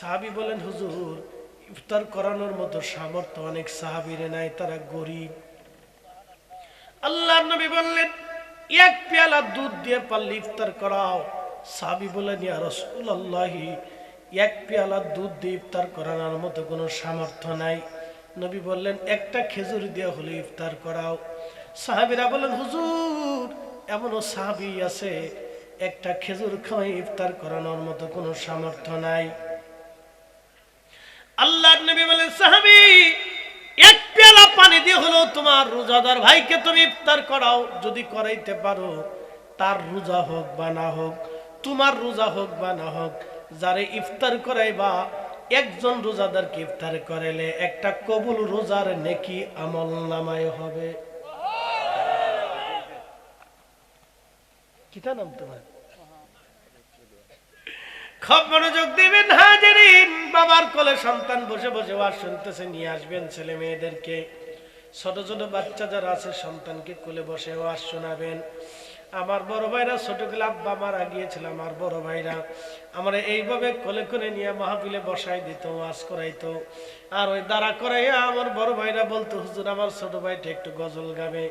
সাহাবী বলেন, হুজুর ইফতার করানোর মতো সামর্থ্য অনেক সাহাবীর নাই, তারা গরিব। আল্লাহর নবী বললেন, এক পেয়ালা দুধ দিয়ে পারলে ইফতার করাও। সাহাবী বলেন, ইয়া রাসূলুল্লাহ, এক পেয়ালা দুধ দিয়ে ইফতার করানোর মতো কোনো সামর্থ্য নাই। নবী বললেন, একটা খেজুর দিয়ে হলে ইফতার করাও। সাহাবীরা বলেন, হুজুর এমনও সাহাবী আছে একটা খেজুর খাওয়াই ইফতার করানোর মতো কোনো সামর্থ্য নাই। আল্লাহর নবী বলেন, সাহাবী এক পেয়ালা পানি দিয়ে হলো তোমার রোজাদার ভাইকে তুমি ইফতার করাও। যদি করাইতে পারো, তার রোজা হোক বা না হোক, তোমার রোজা হোক বা না হোক, যারে ইফতার করাইবা একজন রোজাদারকে ইফতার করাইলে একটা কবুল রোজার নেকি আমল নামায় হবে। কিটা নাম তোমার? খুব মনোযোগ দিবেন হাজিরিন। বাবার কোলে সন্তান বসে বসে ওয়াজ শুনতেছে, নিয়ে আসবেন ছেলে মেয়েদেরকে। ছোট ছোট বাচ্চা যারা আছে সন্তানকে কোলে বসে ওয়াজ শোনাবেন। আমার বড় ভাইরা ছোটগুলো আব্বা মারা গিয়েছিল, আমার বড় ভাইরা আমরা এইভাবে কোলে কোলে নিয়ে মাহফিলে বসাই দিত, ওয়াজ করাইতো। আর ওই দাঁড়া করাইয়া আমার বড় ভাইরা বলতো, হুজুর আমার ছোট ভাইটা একটু গজল গাবে।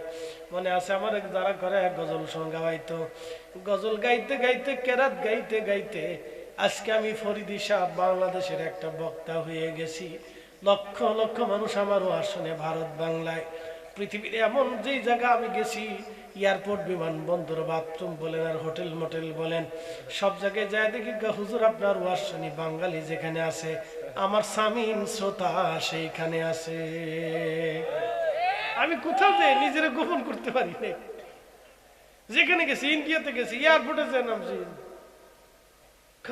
মনে আছে আমার এক দাঁড়া করে গজল সঙ্গ গাইতো। গজল গাইতে গাইতে কেরাত গাইতে গাইতে আজকে আমি ফরিদি সাহেব বাংলাদেশের একটা বক্তা হয়ে গেছি। লক্ষ লক্ষ মানুষ আমার ওয়াজ শুনে ভারত বাংলায়। পৃথিবীর এমন যেই জায়গা আমি গেছি, এয়ারপোর্ট, বিমানবন্দর, বাথরুম বলেন আর হোটেল মোটেল বলেন, সব জায়গায় যায় দেখি হুজুর আপনার ওয়াজ শুনি। বাঙালি যেখানে আছে, আমার সামিন শ্রোতা সেইখানে আছে। আমি কোথাও যে নিজেরা গোপন করতে পারি না। যেখানে গেছি, ইন্ডিয়াতে গেছি, এয়ারপোর্টে যে নামছি,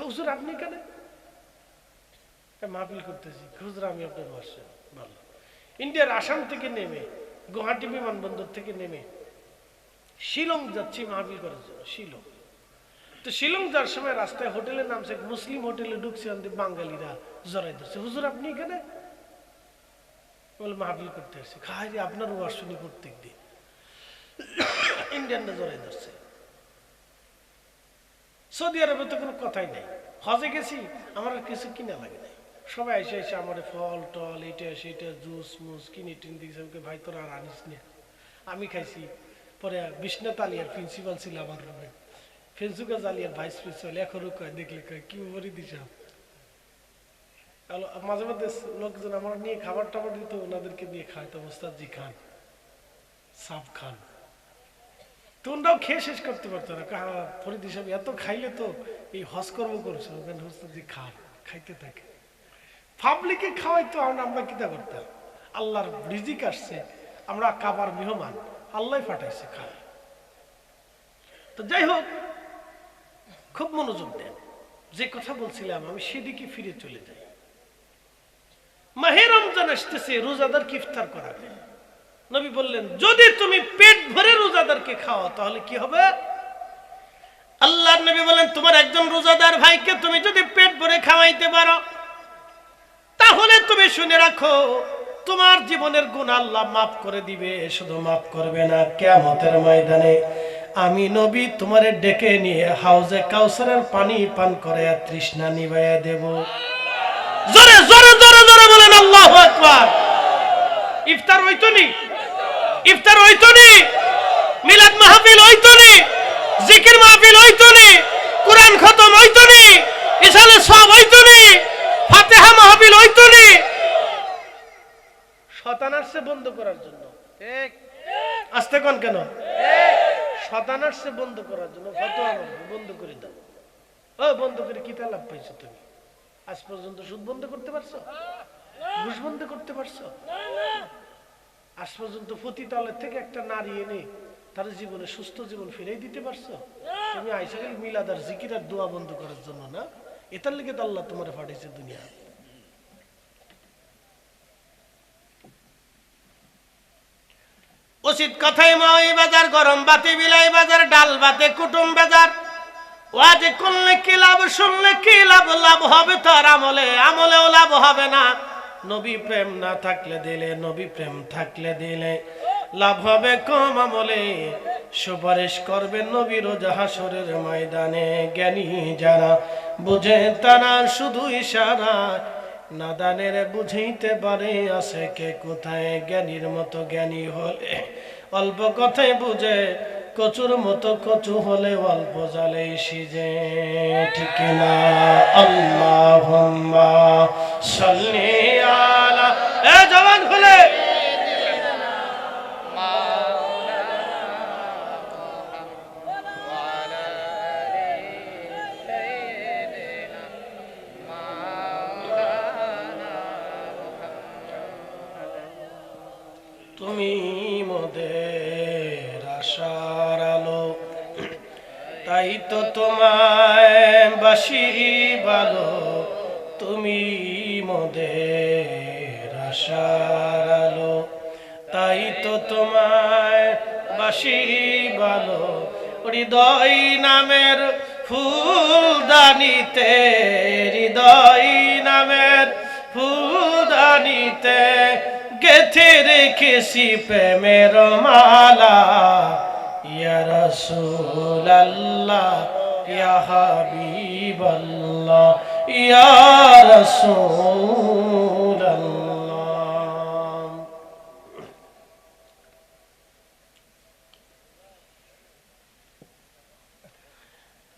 হুজুর আপনি কেন মাহফিল করতেছি? হুজুর আমি আপনার ওয়াজ শুনি। ভালো। ইন্ডিয়ার আসাম থেকে নেমে, গুয়াহাটি বিমানবন্দর থেকে নেমে শিলং যাচ্ছি মাহফিল করার জন্য। শিলং তো শিলং যাওয়ার সময় রাস্তায় হোটেলের নামছে, মুসলিম হোটেলে ঢুকছে, আমাদের বাঙালিরা জড়াই ধরছে, হুজুর আপনি এখানে? বলে মাহফিল করতে আসছে। খাই আপনার ওয়াজ শুনি প্রত্যেক দিন। ইন্ডিয়ানরা জড়াই ধরছে। সৌদি আরবে তো কোনো কথাই নাই। হজে গেছি, আমার আর কিছু কিনা লাগে নাই। সবাই এসে এসে আমার ফল টল এটা সেটা জুস মুস কিনে টিন দিয়েছে। ভাই তোরা আর আনিস না, আমি খাইছি। পরে বিশ্বনাথ আলিয়ার প্রিন্সিপাল ছিল আমার রুমে, ফেন্সুকাজ আলিয়ার ভাইস প্রিন্সিপাল, এখনো কয় দেখলে কয় কি বলি দিস। মাঝে মধ্যে লোকজন আমার নিয়ে খাবার টাবার দিত, ওনাদেরকে নিয়ে খাইতো। মোস্তাদজি খান, সাফ খান, তোমরাও খেয়ে শেষ করতে পারতো না। ফরিদ হিসাবে এত খাইলে তো এই হজ কর্ম করছো, হোস্তাদজি খান, খাইতে থাকে। পাবলিকে খাওয়াইতো, আমরা কিতা করতাম? আল্লাহর রিজিক আসছে, আমরা কাবার মেহমান, আল্লাহ পাঠাইছে খাই। তো যাই হোক, খুব মনোযোগ দেন। যে কথা বলছিলাম আমি সেদিকে ফিরে চলে যাই। মাহে রমজান আসতেছে, রোজাদারকে ইফতার করাবে। নবী বললেন, যদি তুমি পেট ভরে রোজাদারকে খাও তাহলে কি হবে? আল্লাহর নবী বলেন, তোমার একজন রোজাদার ভাইকে তুমি যদি পেট ভরে খাওয়াইতে পারো, তাহলে তুমি শুনে রাখো, তোমার জীবনের গুনাহ আল্লাহ মাফ করে দিবে। শুধু মাফ করবে না, কিয়ামতের ময়দানে আমি নবী তোমারে ডেকে নিয়ে হাউজে কাউসারের পানি পান করে তৃষ্ণা নিভাইয়া দেব। জোরে জোরে জোরে জোরে বলেন আল্লাহু আকবার। ইফতার হইতো নি? ইফতার হইতো নি? মিলাদ মাহফিল হইতো নি? জিকির মাহফিল হইতো নি? কুরআন খতম হইতো নি? ইসালে সব হইতো নি? ফাতিহা মাহফিল হইতো নি? শতানার্সে বন্ধ করার জন্য। ঠিক আস্তে কোন কেন? শতানার্সে বন্ধ করার জন্য ফতোয়া বন্ধ করে দাও। ও বন্ধ করে কি লাভ পাইছো তুমি? আজ পর্যন্ত সুদ বন্ধ করতে পারছো? ঘুষ বন্ধ করতে পারছো? আজ পর্যন্ত পতিতালয় থেকে একটা নারী এনে তার জীবনে সুস্থ জীবন ফিরে দিতে পারছো? তুমি আইসা গেলে মিলাদ আর জিকির আর দোয়া বন্ধ করার জন্য না? এটার লেগে তো আল্লাহ তোমার পাঠাইছে দুনিয়া। উচিত কথাই মই বাজার, গরম বাতি বিলাই বাজার, ডাল বাতে কুটুম বাজার। ওয়াজ করলে কি লাভ, শুনলে কি লাভ? লাভ হবে তার আমলে, আমলেও লাভ হবে না। নবী প্রেম না থাকলে দিলে, নবী প্রেম থাকলে দিলে। লাভ হবে কম আমলে, সুপারিশ করবেন নবী রোজ হাসরের ময়দানে। জ্ঞানী যারা বুঝে তারা শুধু ইশারা, নাদানের বুঝাইতে পারে আছে কে কোথায়। জ্ঞানীর মতো জ্ঞানী হলে অল্প কথাই বুঝে, কচুর মতো কচু হলে অল্প জালে সিজে। ঠিক না? আল্লাহুম্মা সাল্লি আলা, এ জবান খুলে তুমি মোদের আশার আলো, তাই তো তোমায় বাসি ভালো। তুমি মোদের আশার আলো, তাই তো তোমায় বাসি ভালো। হৃদয় নামের ফুলদানিতে, হৃদয় নামের ফুলদানিতে গেথে রেখেছি প্রেমের মালা। ইয়া রাসূলুল্লাহ, ইয়া হাবিবাল্লাহ, ইয়া রাসূলুল্লাহ।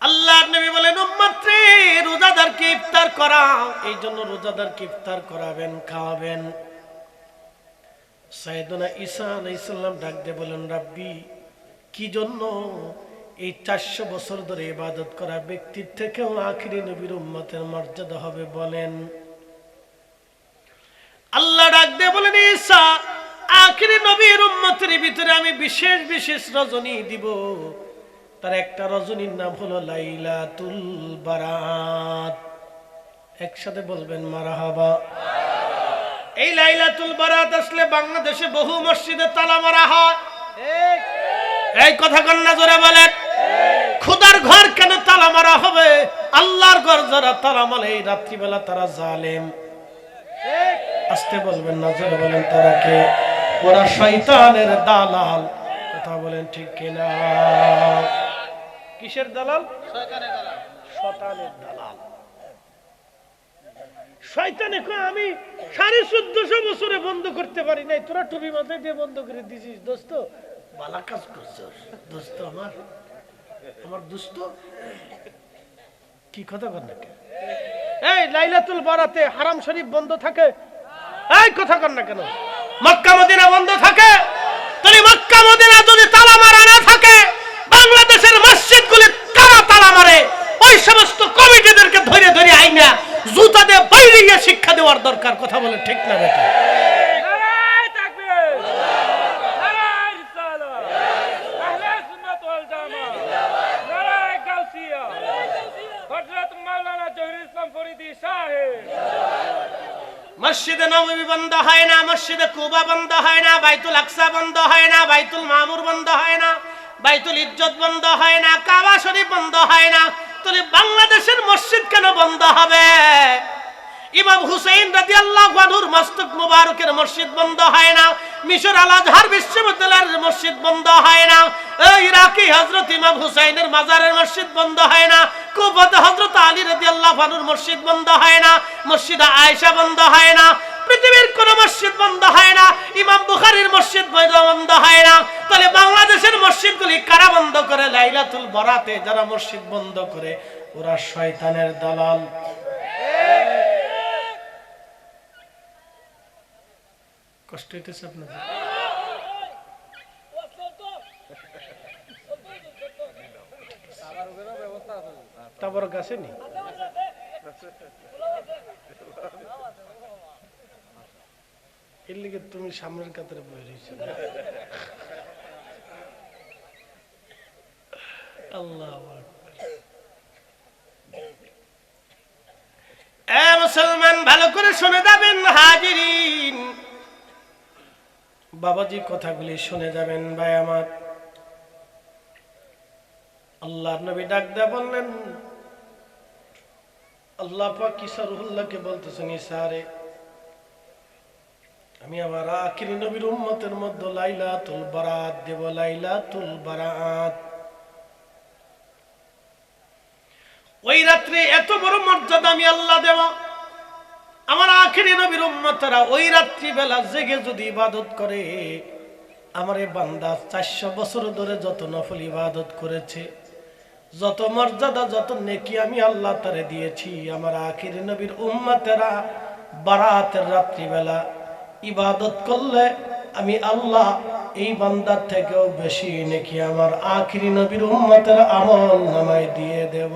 আল্লাহর নবী বলেন, উম্মত রে, রোজাদারকে ইফতার করাও। এই জন্য রোজাদারকে ইফতার করাবেন, খাওয়াবেন। সাইয়েদনা ঈসা আলাইহিস সালাম ডাক দিয়ে বলেন, রাব্বি, কি জন্য এই 400 বছর ধরে ইবাদত করা ব্যক্তির থেকেও আখিরি নবীর উম্মতের মর্যাদা হবে বলেন? আল্লাহ ডাক দিয়ে বলেন, ঈসা, আখিরি নবীর উম্মতের ভিতরে আমি বিশেষ বিশেষ রজনী দিব। তার একটা রজনীর নাম হলো লাইলাতুল বারাত। একসাথে বলবেন মারহাবা। এই লাইলাতুল বারাত আসলে বাংলাদেশে বহু মসজিদে তালা মারা হয়। এই কথা কন্যা জোরে বলেন। খোদার ঘর কেন তালা মারা হবে? আল্লাহর ঘর যারা তালা মারে এই রাত্রিবেলা তারা জালেম। আস্তে বলবেন না, জোরে বলেন। তারা কে? ওরা শয়তানের দালাল। কথা বলেন ঠিক কিনা? কিসের দালাল? শয়তানের দালাল। শয়তানে কয়, আমি 1450 বছরে বন্ধ করতে পারি নাই, তোরা টুপি মাথায় দিয়ে বন্ধ করে দিছিস। দোস্ত, বালা কাজ করছিস দোস্ত। আমার দোস্ত কি কথা কর না? এই লাইলাতুল বারাতে হারাম শরীফ বন্ধ থাকে? এই কথা কর না কেন? মক্কা মদিনা বন্ধ থাকে? তাহলে মক্কা মদিনা যদি তালা মারা না থাকে, বাংলাদেশের মসজিদগুলি কারা তালা মারে? ওই সমস্ত কমিটিদেরকে ধরে ধরে আইনা জুতা দিয়ে বাইরে গিয়ে শিক্ষা দেওয়ার দরকার। কথা বলে ঠিক না বেটা? মসজিদে নববী বন্ধ হয় না, মসজিদে কুবা বন্ধ হয় না, বাইতুল আকসা বন্ধ হয় না, বাইতুল মামুর বন্ধ হয় না, বাইতুল ইজ্জত বন্ধ হয় না, কাবা শরীফ বন্ধ হয় না। তাহলে বাংলাদেশের মসজিদ কেন বন্ধ হবে? ইমাম হুসাইন রাদিয়াল্লাহু আনহুর মস্তক মুবারকের মসজিদ বন্ধ হয় না, মিশর আল আজহার বিশ্ববিদ্যালয়ের মসজিদ বন্ধ হয় না, ইরাকি হযরত ইমাম হুসাইনের মাজারের মসজিদ বন্ধ হয় না, কুফাতে হযরত আলী রাদিয়াল্লাহু আনহুর মসজিদ বন্ধ হয় না, মসজিদে আয়েশা বন্ধ হয় না, পৃথিবীর কোন মসজিদ বন্ধ হয় না, ইমাম বুখারীর মসজিদ বন্ধ হয় না। তাহলে বাংলাদেশের মসজিদগুলি কারা বন্ধ করে? লাইলাতুল বারাতে যারা মসজিদ বন্ধ করে ওরা শয়তানের দালাল। কষ্ট হইতেছে আপনাদের? তারপর গাছে নি এর লিগে তুমি সামনের কাতারে বয়ে রয়েছ। আল্লাহ মুসলমান, ভালো করে শুনে যাবেন হাজিরিন। বাবাজি কথাগুলি শুনে যাবেন ভাই আমার। আল্লাহর নবী ডাক দেয়া বললেন, আল্লাহ পাক ঈসা রুহুল্লাহকে বলতেছেন, ঈসা রে, আমি আমার আখিরি নবীর উম্মতের মধ্যে লাইলাতুল বারাত দেব, লাইলাতুল বারাত। ওই রাত্রে এত বড় মর্যাদা আমি আল্লাহ দেব, আমার আখিরি নবীর উম্মতরা ওই রাত্রি বেলা জেগে যদি ইবাদত করে, আমার এই বান্দা 400 বছর ধরে যত নফল ইবাদত করেছে, যত মর্যাদা যত নেকি আমি আল্লাহ তারে দিয়েছি, আমার আখিরি নবীর উম্মতেরা বারাতের রাত্রি বেলা ইবাদত করলে আমি আল্লাহ এই বান্দার থেকেও বেশি নেকি আমার আখিরি নবীর উম্মতের আমল নামায় দিয়ে দেব।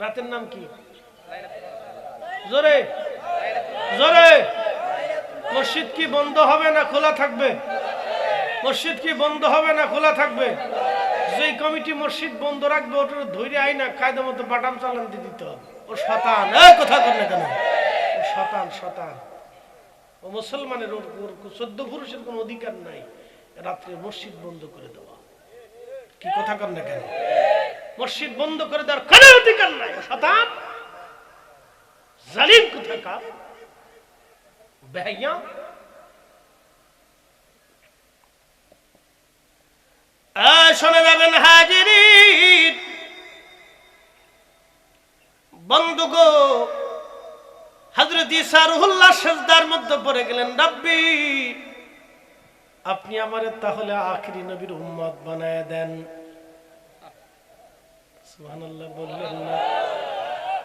রাতের নাম কি? জোরে জোরে। মসজিদ কি বন্ধ হবে না খোলা থাকবে? মসজিদ কি বন্ধ হবে না খোলা থাকবে? যেই কমিটি মসজিদ বন্ধ রাখবে ওটা ধৈর্য আই না কায়দা মতো বাটাম চালান দিয়ে দিতে হবে। ও শতান, কথা কর না কেন? ও শতান শতান। ও মুসলমানের, ওর 14 পুরুষের কোন অধিকার নাই রাত্রে মসজিদ বন্ধ করে দেওয়া। কি কথা কর না কেন? মসজিদ বন্ধ করে দেওয়ার কোনো অধিকার নাই। শতান, জালিম কোথাকার, বেহাইয়া। শোনা যাবেন হাজিরিন বন্ধুগো, হযরত ঈসা রুহুল্লাহ সিজদার মধ্যে পড়ে গেলেন, রব্বি আপনি আমারে তাহলে আখিরি নবীর উম্মত বানায় দেন। সুবহানাল্লাহ বললেন না?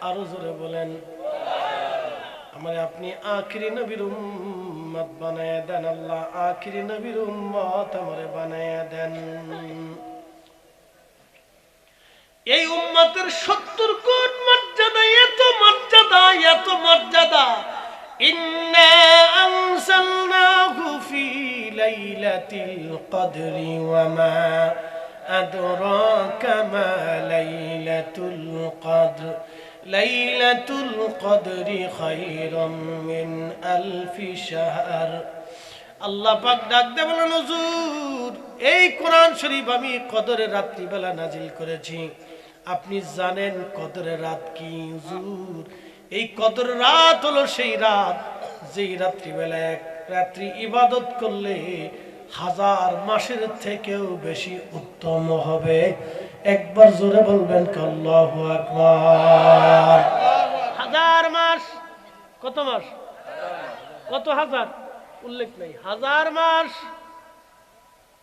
আরো জোরে বলেন, আমারে আপনি আখিরি নবীর উম্মত বানায় দেন আল্লাহ, আখিরি নবীর উম্মত আমারে বানায় দেন। এই উম্মতের 70 কোটি মর্যাদা, এত মর্যাদা, এত মর্যাদা। ইন্না আনসালনাহু ফি লাইলাতিল কদরি ওয়া মা আদরাকা মা লাইলাতুল কদর লাইলাতুল কদরি খায়রুম মিন আলফি শাহর। আল্লাহ পাক ডাক দিয়ে বলেন, হুজুর এই কোরআন শরীফ আমি কদরের রাত্রিবেলা নাজিল করেছি, আপনি জানেন কদরের রাত কি? হুজুর এই কদরের রাত হলো সেই রাত যেই রাত্রিবেলা এক রাত্রি ইবাদত করলে 1000 মাসের থেকেও বেশি উত্তম হবে। একবার জোরে বলবেন আল্লাহু আকবার। 1000 মাস, কত মাস? কত হাজার উল্লেখ নেই, 1000 মাস।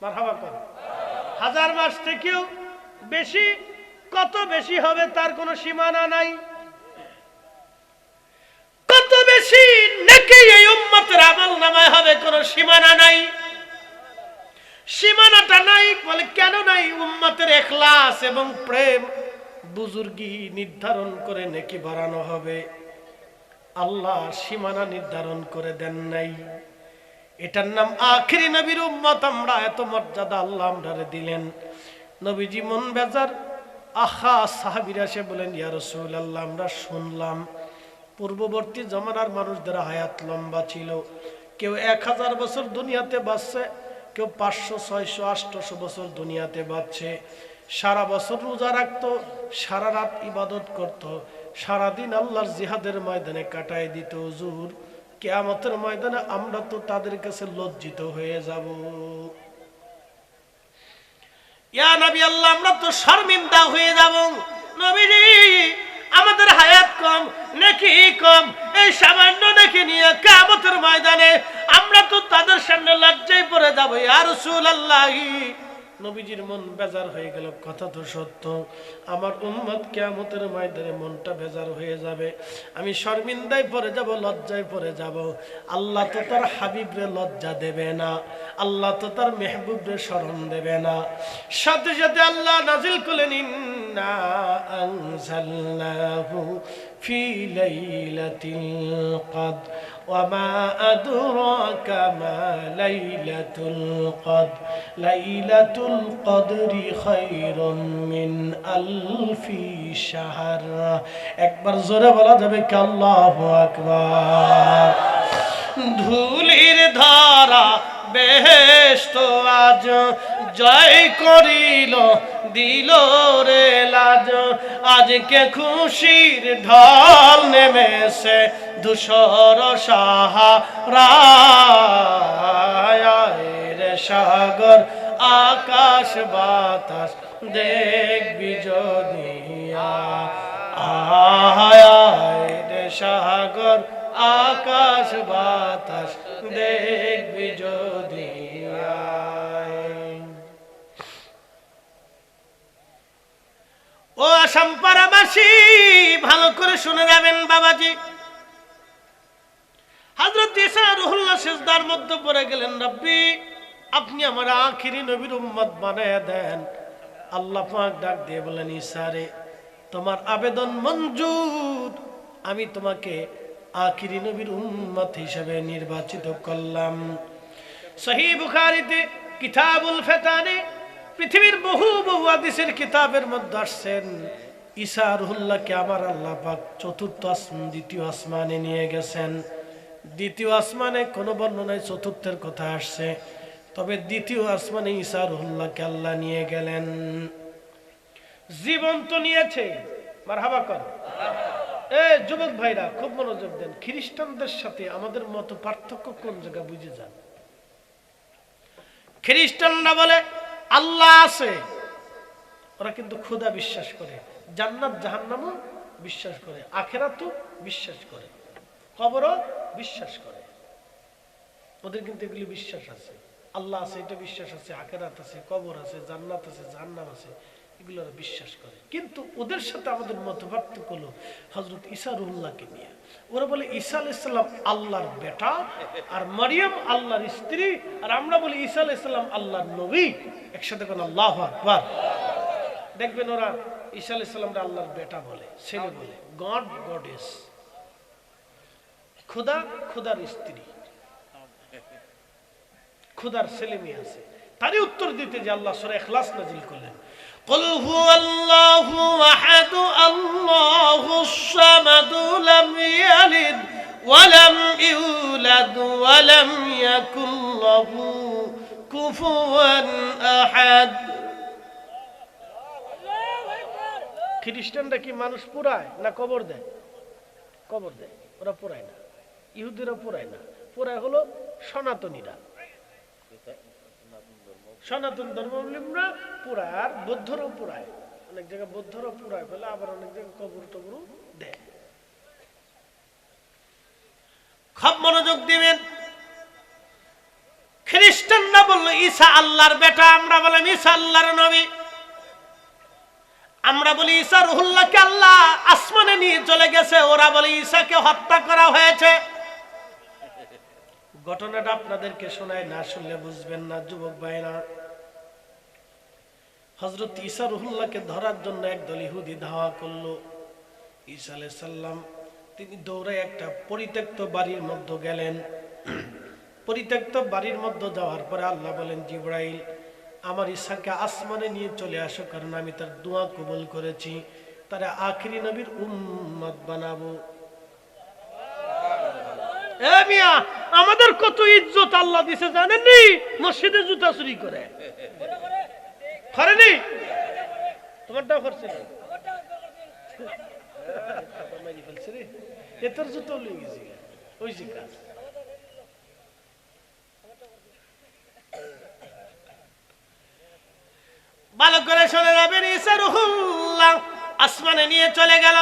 মারহাবা কর। 1000 মাস থেকেও বেশি, কত বেশি হবে তার কোনো সীমানা নাই। কত বেশি নেকি এই উম্মতের আমলনামায় হবে কোনো সীমানা নাই। সীমানাটা নাই বলে কেন নাই? উম্মতের ইখলাস এবং প্রেম বুজুর্গি নির্ধারণ করে নেকি বাড়ানো হবে। আল্লাহ সীমানা নির্ধারণ করে দেন নাই। এটার নাম আখিরি নবীর উম্মত। আমরা এত মর্যাদা আল্লাহ আমরারে দিলেন। নবীজি মন বেজার, আহা সাহাবীরা এসে বলেন, ইয়া রাসূলুল্লাহ আমরা শুনলাম পূর্ববর্তী জমানার মানুষদের হায়াত লম্বা ছিল, কেউ 1000 বছর দুনিয়াতে বাঁচছে, কেউ 500, 600, 800 বছর দুনিয়াতে বাঁচছে। সারা বছর রোজা রাখতো, সারা রাত ইবাদত করত, সারাদিন আল্লাহর জিহাদের ময়দানে কাটায় দিত। হুজুর কিয়ামতের ময়দানে আমরা তো তাদের কাছে লজ্জিত হয়ে যাব। ইয়া নবী আল্লাহ আমরা তো শর্মিন্দা হয়ে যাব। নবীজি আমাদের হায়াত কম, নেকি কম, এই সামান্য নেকি নিয়ে কিয়ামতের ময়দানে আমরা তো তাদের সামনে লজ্জায় পড়ে যাব। ইয়া রাসূলুল্লাহ, নবীজির মন বেজার হয়ে গেল। কথা তো সত্য, আমার উম্মত কিয়ামতের ময়দানে মনটা বেজার হয়ে যাবে, আমি শর্মিন্দায় পড়ে যাব, লজ্জায় পড়ে যাব। আল্লাহ তো তার হাবিবরে লজ্জা দেবে না, আল্লাহ তো তার মেহবুবরে শরম দেবে না। সাথে সাথে আল্লাহ নাজিল করলেন, ইন্না আনজালনাহু ফি লাইলাতিল কদর ওয়া মা আদরাকা মা লাইলাতুল কদর লাইলাতুল কদরি খায়রুম মিন আলফি শাহর। একবার জোরে বলা যাবে কি আল্লাহু আকবার। ধুলির ধারা বেহেশত আজ জয় করিল দিল রে লাজ আজকে খুশির ঢল নেমেছে ধূসর সাহারায় রে সাগর আকাশ বাতাস দেখবি যদি আয় রে সাগর আকাশ বাতাস দেখবি যদি ও আসাম পাড়াবাসী ভালো করে শুনে যাবেন বাবাজি হযরত ঈসা রুহুল্লাহ সিজদার মধ্যে পড়ে গেলেন রব্বি আপনি আমার আখিরি নবীর উম্মত বানায়া দেন আল্লাহ পাক ডাক দিয়ে বলেন ঈসা রে তোমার আবেদন মঞ্জুর আমি তোমাকে আখিরি নবীর উম্মত হিসেবে নির্বাচিত করলাম সহিহ বুখারীতে কিতাবুল ফিতানে পৃথিবীর বহু বহু হাদিসের কিতাবের মধ্যে আসছেন ঈসা রুহুল্লাহকে আমার আল্লাহ পাক চতুর্থ দ্বিতীয় আসমানে নিয়ে গেছেন দ্বিতীয় আসমানে কোনো বর্ণনায় চতুর্থের কথা আসছে তবে দ্বিতীয় আসমানে ঈসা রুহুল্লাহকে আল্লাহ নিয়ে গেলেন জীবন্ত নিয়েছে মারহাবা কর যুবক ভাইরা খুব মনোযোগ দেন খ্রিস্টানদের সাথে আমাদের মত পার্থক্য কোন জায়গা বুঝে যান খ্রিস্টানরা বলে আল্লাহ আছে ওরা কিন্তু খোদা বিশ্বাস করে জান্নাত জাহান্নামও বিশ্বাস করে আখিরাতও বিশ্বাস করে কবরও বিশ্বাস করে ওদের কিন্তু এগুলি বিশ্বাস আছে আল্লাহ আছে এটা বিশ্বাস আছে আখিরাত আছে কবর আছে জান্নাত আছে জাহান্নাম আছে এগুলো বিশ্বাস করে কিন্তু ওদের সাথে আমাদের মতপার্থক্য হলো হযরত ঈসা রুহুল্লাহকে নিয়ে ওরা বলে ঈসা আলাইহিস সালাম আল্লাহর বেটা আর মারিয়াম আল্লাহর স্ত্রী আর আমরা বলি ঈসা আলাইহিস সালাম আল্লাহর নবী একসাথে কোন আল্লাহু আকবার দেখবেন ওরা ঈসা আলাইহিস সালামকে আল্লাহর বেটা বলে ছেলে বলে গড গডেস খোদা খোদার স্ত্রী খোদার ছেলে মেয়ে আছে তারই উত্তর দিতে যে আল্লাহ সূরা ইখলাস নাযিল করলেন قل هو الله احد الله الصمد لم يلد ولم يولد ولم يكن له كفوا احد খ্রিস্টানরা কি মানুষ পোড়ায় না কবর দেয় কবর দেয় ওরা পোড়ায় না ইহুদিরা পোড়ায় না পোড়ায় হলো সনাতনীরা সনাতন ধর্মাবলম্বীরা পুরায় আর বৌদ্ধরাও পুরায় অনেক জায়গায় বৌদ্ধরাও পুরায় ফেলে আবার অনেক জায়গায় কবর টবর দেয় খুব মনোযোগ দিবেন খ্রিস্টানরা বলল ঈসা আল্লাহর বেটা আমরা বললাম ঈসা আল্লাহর নবী আমরা বলি ঈসা রুহুল্লাহকে আল্লাহ আসমানে নিয়ে চলে গেছে ওরা বলে ঈসাকে হত্যা করা হয়েছে ঘটনাটা আপনাদেরকে শোনায় না শুনলে বুঝবেন না যুবক ভাইরা হযরত ঈসা রুহুল্লাহকে ধরার জন্য একদল ইহুদি ধাওয়া করলো ঈসা আলাইহিস সালাম তিনি দৌড়ে একটা পরিত্যক্ত বাড়ির মধ্যে গেলেন পরিত্যক্ত বাড়ির মধ্যে যাওয়ার পরে আল্লাহ বলেন জিবরাইল আমার ঈসাকে আসমানে নিয়ে চলে আসো কারণ আমি তার দোয়া কবুল করেছি তারে আখিরি নবীর উম্মত বানাবো মিয়া আমাদের কত ইজ্জত আল্লাহ দিছে জানেননি মসজিদে জুতা চুরি করে করেনি তোমারটাও করছে এতর জুতো লয়ে গেছি ওই যে কাজ ভালো করে শুনে যাবেন ঈসা রুহুল্লাহ আসমানে নিয়ে চলে গেল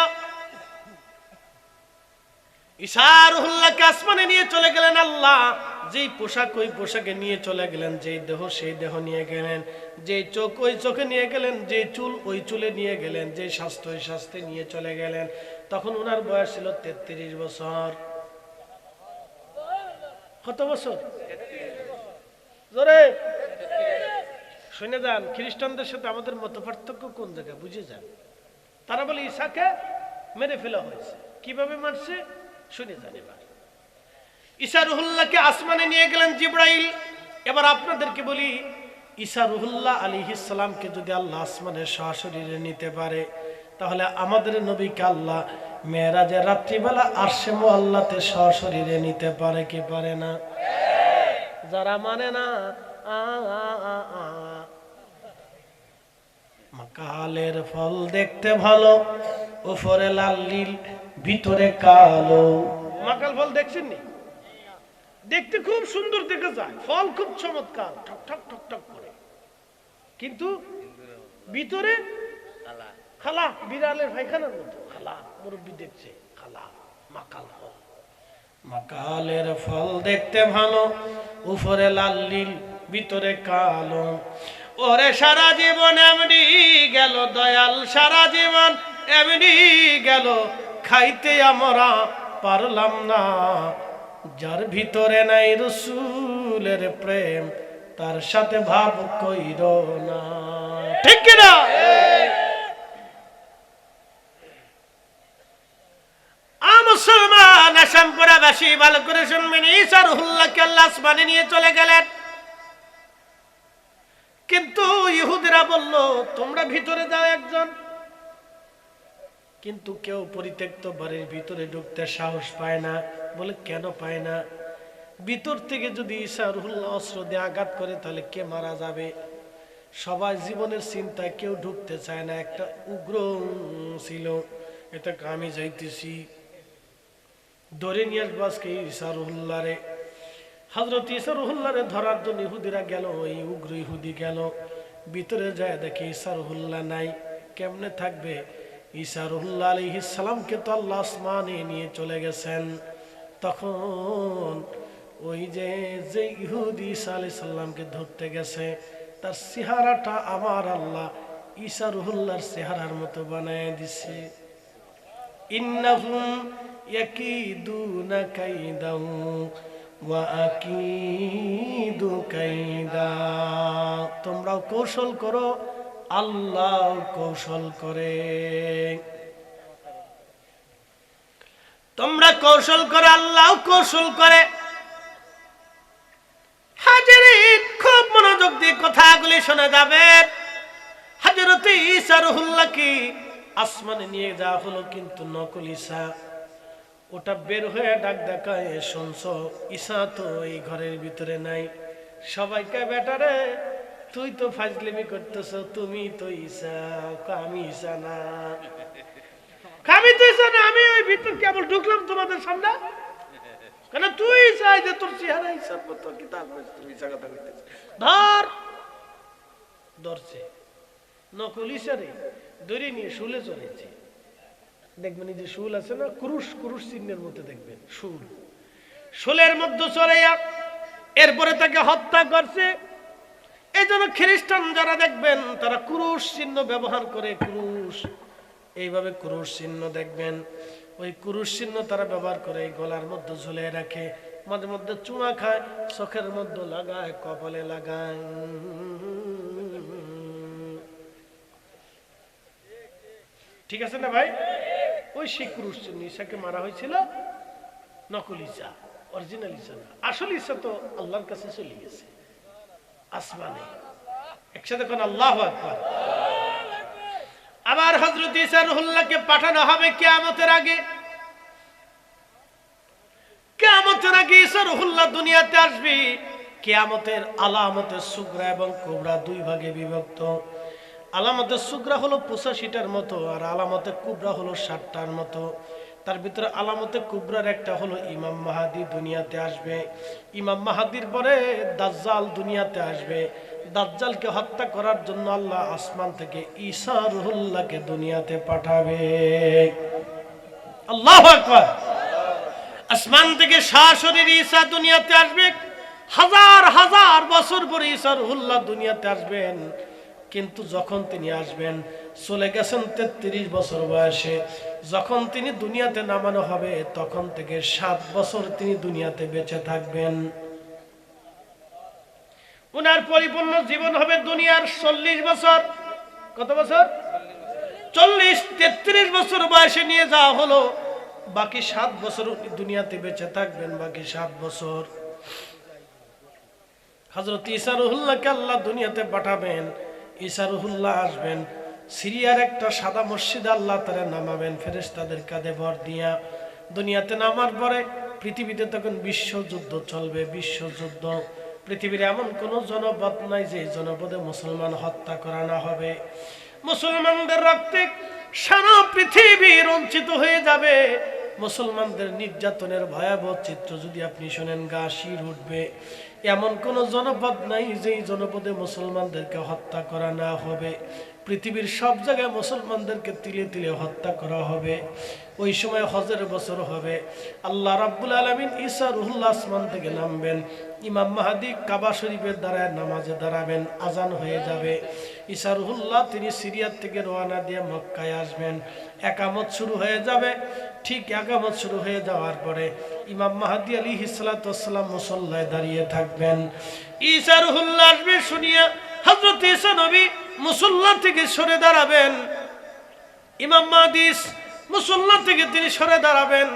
ঈসা রুহুল্লাহকে আসমানে নিয়ে চলে গেলেন আল্লাহ যেই পোশাক ওই পোশাকে নিয়ে চলে গেলেন যেই দেহ সেই দেহ নিয়ে গেলেন যেই চোখ ওই চোখে নিয়ে গেলেন যেই চুল ওই চুলে নিয়ে গেলেন যেই স্বাস্থ্য ওই স্বাস্থ্যে নিয়ে চলে গেলেন তখন ওনার বয়স ছিল 33 বছর কত বছর জোরে শুনে যান খ্রিস্টানদের সাথে আমাদের মতপার্থক্য কোন জায়গায় বুঝে যান তারা বলে ঈসাকে মেরে ফেলা হয়েছে কিভাবে মারছে শুনে যান এবার ঈসা রুহুল্লাহকে আসমানে নিয়ে গেলেন জিবরাইল এবার আপনাদেরকে বলি ঈসা রুহুল্লাহ আলাইহিস সালামকে যদি আল্লাহ আসমানে সশরীরে নিতে পারে তাহলে আমাদের নবীকে আল্লাহ মেরাজের রাত্রিবেলা আরশে মুআল্লাতে সশরীরে নিতে পারে কি পারে না যারা মানে না মাকালের ফল দেখতে ভালো, উপরে লাল নীল ভিতরে কালো। মাকাল ফল দেখছেন নি? দেখতে খুব সুন্দর দেখে যায়, ফল খুব চমৎকার, ঠক ঠক ঠক ঠক করে, কিন্তু ভিতরে খালা, বিড়ালের পায়খানার মতো খালা। মুরব্বী দেখছে খালা, মাকাল ফল। মাকালের ফল দেখতে ভালো, উপরে লাল নীল ভিতরে কালো। ওরে সারা জীবন এমনি গেল দয়াল, সারা জীবন এমনি গেল, খাইতে আমরা পারলাম না। যার ভিতরে নাই রসুলের প্রেম, তার সাথে ভাব কইর না। ঠিক কিনা? মুসলমান আসামপুরাবাসী ভালো করে শুনবেন, ঈসা রুহুল্লাহকে আল্লাহ আসমানে নিয়ে চলে গেলেন। কিন্তু ইহুদিরা বলল তোমরা ভিতরে যাও একজন, কিন্তু কেউ পরিত্যক্ত বাড়ির ভিতরে ঢুকতে সাহস পায় না। বলে কেন পায় না? ভিতর থেকে যদি ঈসা রুহুল্লাহ অস্ত্র দিয়ে আঘাত করে তাহলে কে মারা যাবে। সবাই জীবনের চিন্তায় কেউ ঢুকতে চায় না। একটা উগ্র ছিল, এটা আমি যাইতেছি ধরে নিয়ে আসবো আজকে ঈসা রুহুল্লাহ রে। হযরত ঈসা রুহুল্লাহ রে ধরার জন্য ইহুদিরা গেল। ওই উগ্র ইহুদি গেল, ভিতরে যায় দেখে ঈসা রুহুল্লাহ নাই। কেমনে থাকবে? ঈসা রুহুল্লাহ আলাইহিস সালামকে তো আল্লাহ আসমানে নিয়ে চলে গেছেন। তখন ওই যে ইহুদি ঈসা আলাইহিস সালামকে ধরতে গেছে, তার চেহারাটা আমার আল্লাহ ঈসা রুহুল্লাহর চেহারার মতো বানায় দিছে। ইন্নাহুম ইয়াকিদুনা কাইদাও ওয়া আকিদু কাইদা। তোমরাও কৌশল করো, আল্লাহ কৌশল করে। তোমরা কৌশল করো, আল্লাহ কৌশল করে। হাজিরিন, খুব মনোযোগ দিয়ে কথাগুলি শোনা যাবে। হযরত ঈসা রুহুল্লাহকে আসমানে নিয়ে যাওয়া হলো, কিন্তু নকল ঈসা। ওটা বের হয়ে ডাক দেখায়, শুনছো ঈসা তো এই ঘরের ভিতরে নাই। সবাইকে বেটারে তুই তো ফাজলামি করতেছ, তুমি তো ঈসা। আমি ঈসা না, আমি তো ঈসা না, আমি ওই ভিতর কেবল ঢুকলাম তোমাদের সামনে। কেন তুই ঈসা? যে তোর চেহারা ঈসার মতো, কিতাব তুমি ঈসা কথা কইতেছ। ধর, ধরছে নকল ঈসারে, ধরে নিয়ে শুলে চলেছে। দেখবেন এই যে শুল আছে না, ক্রুশ, ক্রুশ চিহ্নের মধ্যে দেখবেন শুল, শুলের মধ্যে চড়াইয়া এরপরে তাকে হত্যা করছে। এই জন্য খ্রিস্টান যারা দেখবেন তারা ক্রুশ চিহ্ন ব্যবহার করে। ক্রুশ, এইভাবে ক্রুশ চিহ্ন দেখবেন, ওই ক্রুশ চিহ্ন তারা ব্যবহার করে, গলার মধ্যে ঝুলিয়ে রাখে, মাঝে মধ্যে চুমা খায়, চোখের মধ্যে লাগায়, কপালে লাগায়। ঠিক আছে না ভাই? ওই সেই ক্রুশ চিহ্ন। ঈসাকে মারা হয়েছিল নকল ঈসা, অরিজিনাল ঈসা না। আসল ঈসা তো আল্লাহর কাছে চলে গেছে আসমানে। একসাথে কোন আল্লাহু আকবার। আবার হযরত ঈসা রুহুল্লাহকে পাঠানো হবে কিয়ামতের আগে। কিয়ামতের আগে ঈসা রুহুল্লাহ দুনিয়াতে আসবে। কিয়ামতের আলামতের সুগরা এবং কুবরা দুই ভাগে বিভক্ত। আলামতের সুগরা হলো 85টার মতো, আর আলামতে কুবরা হলো 60টার মতো। তার ভিতরে আলামতে কুবরার একটা হলো ইমাম মাহাদি দুনিয়াতে আসবে। ইমাম মাহাদির পরে দাজ্জাল দুনিয়াতে আসবে। দাজ্জালকে হত্যা করার জন্য আল্লাহ আসমান থেকে ঈসা রুহুল্লাহকে দুনিয়াতে পাঠাবে। আল্লাহু আকবার। আসমান থেকে সরাসরি ঈসা দুনিয়াতে আসবে। হাজার হাজার বছর পরে ঈসা রুহুল্লাহ দুনিয়াতে আসবেন। কিন্তু যখন তিনি আসবেন, চলে গেছেন 33 বছর বয়সে। যখন তিনি দুনিয়াতে নামানো হবে, তখন থেকে 7 বছর তিনি দুনিয়াতে বেঁচে থাকবেন। উনার পরিপূর্ণ জীবন হবে দুনিয়ার 40 বছর। কত বছর? 40। 33 বছর বয়সে নিয়ে যাওয়া হলো, বাকি 7 বছর দুনিয়াতে বেঁচে থাকবেন। বাকি 7 বছর হযরত ঈসা রুহুল্লাহকে আল্লাহ দুনিয়াতে পাঠাবেন। ঈসা রুহুল্লাহ আসবেন, সিরিয়ার একটা সাদা মসজিদে আল্লাহ তাআলা নামাবেন ফেরেশতাদের কাঁধে ভর দিয়া। দুনিয়াতে নামার পরে পৃথিবীতে তখন বিশ্বযুদ্ধ চলবে। বিশ্বযুদ্ধ পৃথিবীর এমন কোন জনপদ নাই যে জনপদে মুসলমান হত্যা করা না হবে। মুসলমানদের রক্তে সারা পৃথিবী রঞ্চিত হয়ে যাবে। মুসলমানদের নির্যাতনের ভয়াবহ চিত্র যদি আপনি শোনেন, গা শির উঠবে। এমন কোন জনপদ নাই যেই জনপদে মুসলমানদেরকে হত্যা করা না হবে। পৃথিবীর সব জায়গায় মুসলমানদেরকে তিলে তিলে হত্যা করা হবে। ওই সময় হজের বছর হবে। আল্লাহ রাব্বুল আলামিন ঈসা রুহুল্লাহ আসমান থেকে নামবেন। ইমাম মাহদী কাবা শরীফের দ্বারায় নামাজে দাঁড়াবেন, আজান হয়ে যাবে। ঈসা রুহুল্লাহ তিনি সিরিয়া থেকে রওনা দিয়ে মক্কায় আসবেন। একামত শুরু হয়ে যাবে। ঠিক একামত শুরু হয়ে যাওয়ার পরে ইমাম মাহদী আলাইহিস সালাতু ওয়াস সালাম মুসল্লায় দাঁড়িয়ে থাকবেন। ঈসা রুহুল্লাহ আসবে শুনিয়া হযরত ঈসা নবী মুসল্লা থেকে সরে দাঁড়াবেন। ইমাম মাহদী মুসল্লা থেকে তিনি সরে দাঁড়াবেন,